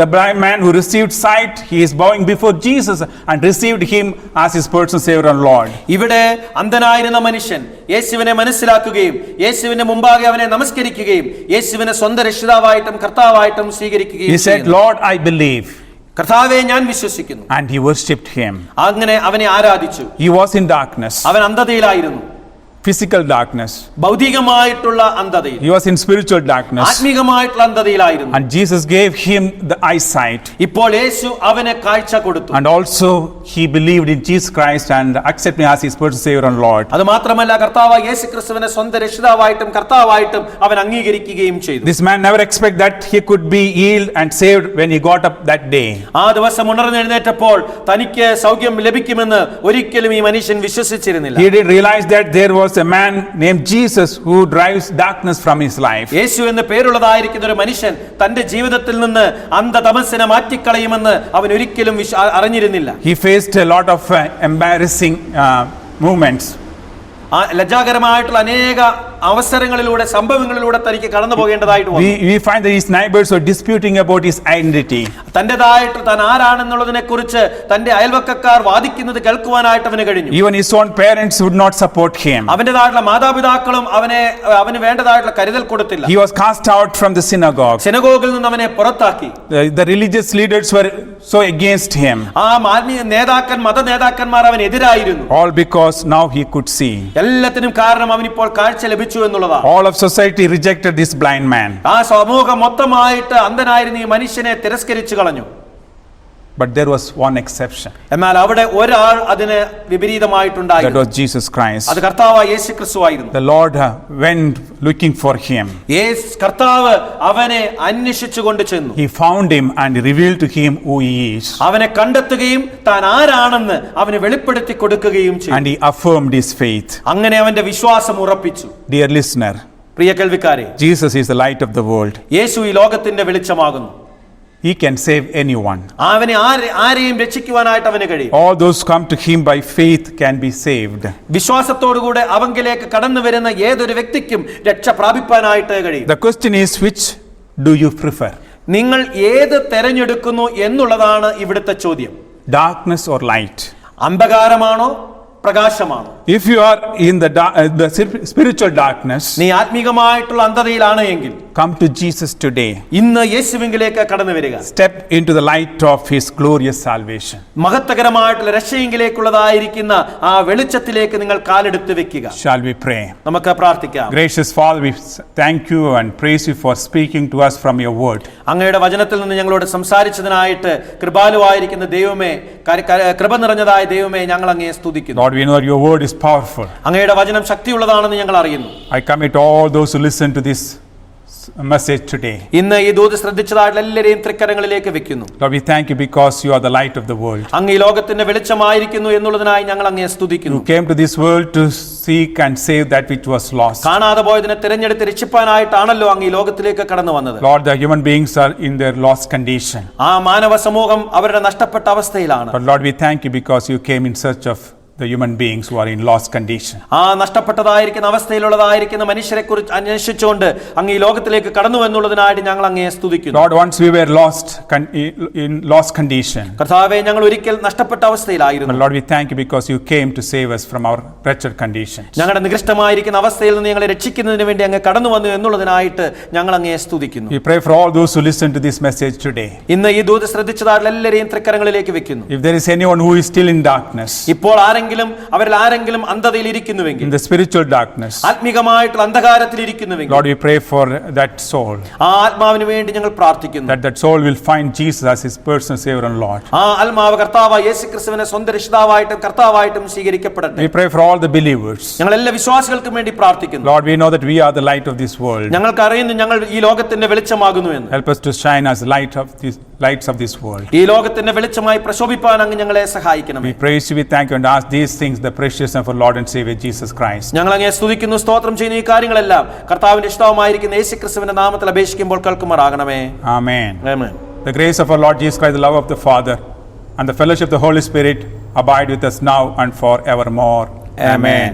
A: the blind man who received sight. He is bowing before Jesus and received him as his personal savior and Lord.
E: ഇവിടെ അന്ധനായിരുന്ന മനുഷ്യൻ യേശുവിനെ മനസ്സിലാക്കുകയും യേശുവിന്റെ മുമ്പാകെ അവനെ നമസ്കരിക്കുകയും യേശുവിനെ സ്വന്തം രക്ഷിതാവായിട്ടും കർത്താവായിട്ടും സ്വീകരിക്കുകയും
A: He said, "Lord, I believe,"
E: കർത്താവേ ഞാൻ വിശ്വസിക്കുന്നു.
A: and he worshipped him.
E: അങ്ങനെ അവനെ ആരാധിച്ചു.
A: He was in darkness,
E: അവൻ അന്ധതയിലായിരുന്നു.
A: physical darkness.
E: ഭൗതികമായിട്ടുള്ള അന്ധതയിൽ.
A: He was in spiritual darkness,
E: ആത്മീകമായിട്ടുള്ള അന്ധതയിലായിരുന്നു.
A: and Jesus gave him the eyesight.
E: ഇപ്പോൾ യേശു അവനെ കാഴ്ച കൊടുത്തു.
A: And also he believed in Jesus Christ and accepted him as his personal savior and Lord.
E: അത് മാത്രമല്ല കർത്താവായ യേശുക്രിസ്തുവിനെ സ്വന്തം രക്ഷിതാവായിട്ടും കർത്താവായിട്ടും അവൻ അംഗീകരിക്കുകയും ചെയ്തു.
A: This man never expected that he could be healed and saved when he got up that day.
E: ആ ദിവസം ഉണർന്നെഴുന്നേറ്റപ്പോൾ തനിക്ക് സൗഖ്യം ലഭിക്കുമെന്ന് ഒരിക്കലും ഈ മനുഷ്യൻ വിശ്വസിച്ചിരുന്നില്ല.
A: He didn't realize that there was a man named Jesus who drives darkness from his life.
E: യേശു എന്ന് പേരുള്ളതായിരിക്കുന്ന ഒരു മനുഷ്യൻ തന്റെ ജീവിതത്തിൽ നിന്ന് അന്ധതമസ്സിനെ മാറ്റിക്കളയുമെന്ന് അവൻ ഒരിക്കലും അറിഞ്ഞിരുന്നില്ല.
A: He faced a lot of embarrassing movements.
E: ലജ്ജാകരമായിട്ടുള്ള അനേക അവസരങ്ങളിലൂടെ സംഭവങ്ങളിലൂടെ തനിക്ക് കടന്നു പോകേണ്ടതായിട്ട് വന്നു.
A: We find that his neighbors were disputing about his identity.
E: തന്റേതായിട്ട് താൻ ആരാണെന്നുള്ളതിനെ കുറിച്ച് തന്റെ അയൽവക്കക്കാർ വാദിക്കുന്നത് കേൾക്കുവാനായിട്ട് അവന് കഴിഞ്ഞു.
A: Even his own parents would not support him.
E: അവന്റേതായിട്ടുള്ള മാതാപിതാക്കളും അവന് വേണ്ടതായിട്ടുള്ള കരുതൽ കൊടുത്തില്ല.
A: He was cast out from the synagogue.
E: സിനഗോഗിൽ നിന്ന് അവനെ പുറത്താക്കി.
A: The religious leaders were so against him.
E: മത നേതാക്കന്മാർ അവനെതിരായിരുന്നു.
A: All because now he could see.
E: എല്ലാത്തിനും കാരണം അവനിപ്പോൾ കാഴ്ച ലഭിച്ചു എന്നുള്ളതാണ്.
A: All of society rejected this blind man.
E: ആ സമൂഹം മൊത്തമായിട്ട് അന്ധനായിരുന്ന ഈ മനുഷ്യനെ തിരസ്കരിച്ചു കളഞ്ഞു.
A: But there was one exception.
E: എന്നാൽ അവിടെ ഒരാൾ അതിന് വിപരീതമായിട്ടുണ്ടായിരുന്നു.
A: That was Jesus Christ.
E: അത് കർത്താവായ യേശുക്രിസ്തുവായിരുന്നു.
A: The Lord went looking for him.
E: കർത്താവ് അവനെ അന്വേഷിച്ചുകൊണ്ട് ചെന്നു.
A: He found him and revealed to him who he is.
E: അവനെ കണ്ടെത്തുകയും താൻ ആരാണെന്ന് അവന് വെളിപ്പെടുത്തി കൊടുക്കുകയും ചെയ്തു.
A: And he affirmed his faith.
E: അങ്ങനെ അവന്റെ വിശ്വാസം ഉറപ്പിച്ചു.
A: Dear listener,
E: Priya കേൾവിക്കാരെ,
A: Jesus is the light of the world.
E: യേശു ഈ ലോകത്തിന്റെ വെളിച്ചമാകുന്നു.
A: He can save anyone.
E: അവനെ ആരെയും രക്ഷിക്കുവാനായിട്ട് അവന് കഴിയും.
A: All those who come to him by faith can be saved.
E: വിശ്വാസത്തോടുകൂടെ അവങ്കിലേക്ക് കടന്നു വരുന്ന ഏതൊരു വ്യക്തിക്കും രക്ഷ പ്രാപിപ്പാനായിട്ട് കഴിയും.
A: The question is, which do you prefer?
E: നിങ്ങൾ ഏത് തെരഞ്ഞെടുക്കുന്നു എന്നുള്ളതാണ് ഇവിടുത്തെ ചോദ്യം.
A: Darkness or light?
E: അന്ധകാരമാണോ പ്രകാശമാണോ?
A: If you are in the spiritual darkness,
E: നീ ആത്മീകമായിട്ടുള്ള അന്ധതയിലാണ് എങ്കിൽ
A: come to Jesus today.
E: ഇന്ന് യേശുവിലേക്ക് കടന്നു വരിക.
A: Step into the light of his glorious salvation.
E: മഹത്വകരമായിട്ടുള്ള രക്ഷയെങ്കിലേക്കുള്ളതായിരിക്കുന്ന ആ വെളിച്ചത്തിലേക്ക് നിങ്ങൾ കാലെടുത്ത് വെക്കുക.
A: Shall we pray?
E: നമുക്ക് പ്രാർത്ഥിക്കാം.
A: Gracious Father, we thank you and praise you for speaking to us from your word.
E: അങ്ങയുടെ വചനത്തിൽ നിന്ന് ഞങ്ങളോട് സംസാരിച്ചതിനായിട്ട് കൃപാലുവായിരിക്കുന്ന ദൈവമേ, കൃപ നിറഞ്ഞതായ ദൈവമേ, ഞങ്ങൾ അങ്ങയെ സ്തുതിക്കുന്നു.
A: Lord, we know your word is powerful.
E: അങ്ങയുടെ വചനം ശക്തിയുള്ളതാണെന്ന് ഞങ്ങൾ അറിയുന്നു.
A: I commit all those who listen to this message today.
E: ഇന്ന് ഈ ദൂത് ശ്രദ്ധിച്ചതായിട്ടുള്ള എല്ലാവരെയും തൃക്കരങ്ങളിലേക്ക് വെക്കുന്നു.
A: Lord, we thank you because you are the light of the world.
E: അങ്ങ് ഈ ലോകത്തിന്റെ വെളിച്ചമായിരിക്കുന്നു എന്നുള്ളതിനായി ഞങ്ങൾ അങ്ങയെ സ്തുതിക്കുന്നു.
A: You came to this world to seek and save that which was lost.
E: കാണാതെ പോയതിനെ തിരഞ്ഞെടുത്ത് രക്ഷിപ്പാനായിട്ടാണല്ലോ അങ്ങ് ഈ ലോകത്തിലേക്ക് കടന്നു വന്നത്.
A: Lord, the human beings are in their lost condition.
E: ആ മാനവ സമൂഹം അവരുടെ നഷ്ടപ്പെട്ട അവസ്ഥയിലാണ്.
A: But Lord, we thank you because you came in search of the human beings who are in lost condition.
E: ആ നഷ്ടപ്പെട്ടതായിരിക്കുന്ന അവസ്ഥയിലുള്ളതായിരിക്കുന്ന മനുഷ്യരെ കുറിച്ച് അന്വേഷിച്ചുകൊണ്ട് അങ്ങ് ഈ ലോകത്തിലേക്ക് കടന്നു എന്നുള്ളതിനായിട്ട് ഞങ്ങൾ അങ്ങയെ സ്തുതിക്കുന്നു.
A: Lord, once we were in lost condition.
E: കർത്താവേ, ഞങ്ങൾ ഒരിക്കൽ നഷ്ടപ്പെട്ട അവസ്ഥയിലായിരുന്നു.
A: But Lord, we thank you because you came to save us from our wretched condition.
E: ഞങ്ങളുടെ നികൃഷ്ടമായിരിക്കുന്ന അവസ്ഥയിൽ നിന്ന് ഞങ്ങളെ രക്ഷിക്കുന്നതിന് വേണ്ടി അങ്ങ് കടന്നു വന്നു എന്നുള്ളതിനായിട്ട് ഞങ്ങൾ അങ്ങയെ സ്തുതിക്കുന്നു.
A: We pray for all those who listen to this message today.
E: ഇന്ന് ഈ ദൂത് ശ്രദ്ധിച്ചതായിട്ടുള്ള എല്ലാവരെയും തൃക്കരങ്ങളിലേക്ക് വെക്കുന്നു.
A: If there is anyone who is still in darkness,
E: ഇപ്പോൾ അവരിൽ ആരെങ്കിലും അന്ധതയിൽ ഇരിക്കുന്നുവെങ്കിൽ,
A: in the spiritual darkness,
E: ആത്മീകമായിട്ടുള്ള അന്ധകാരത്തിൽ ഇരിക്കുന്നുവെങ്കിൽ,
A: Lord, we pray for that soul,
E: ആ ആത്മാവിന് വേണ്ടി ഞങ്ങൾ പ്രാർത്ഥിക്കുന്നു.
A: that soul will find Jesus as his personal Savior and Lord.
E: ആ ആത്മാവ് കർത്താവായ യേശുക്രിസ്തുവിനെ സ്വന്തം രക്ഷിതാവായിട്ടും കർത്താവായിട്ടും സ്വീകരിക്കപ്പെടട്ടെ.
A: We pray for all the believers.
E: ഞങ്ങൾ എല്ലാ വിശ്വാസികൾക്കും വേണ്ടി പ്രാർത്ഥിക്കുന്നു.
A: Lord, we know that we are the light of this world.
E: ഞങ്ങൾക്ക് അറിയുന്നു ഞങ്ങൾ ഈ ലോകത്തിന്റെ വെളിച്ചമാകുന്നു എന്ന്.
A: Help us to shine as lights of this world.
E: ഈ ലോകത്തിന്റെ വെളിച്ചമായി പ്രശോഭിപ്പാൻ അങ്ങ് ഞങ്ങളെ സഹായിക്കണം.
A: We praise you, we thank you, and ask these things the precious name of our Lord and Savior Jesus Christ.
E: ഞങ്ങൾ അങ്ങയെ സ്തുതിക്കുന്നു, സ്തോത്രം ചെയ്യുന്നു. ഈ കാര്യങ്ങളെല്ലാം കർത്താവിന്റെ ഇഷ്ടമായിരിക്കുന്ന യേശുക്രിസ്തുവിന്റെ നാമത്തിൽ അപേക്ഷിക്കുമ്പോൾ കേൾക്കുമാറാകണമേ.
A: Amen.
E: Amen.
A: The grace of our Lord Jesus Christ, the love of the Father, and the fellowship of the Holy Spirit abide with us now and forevermore. Amen.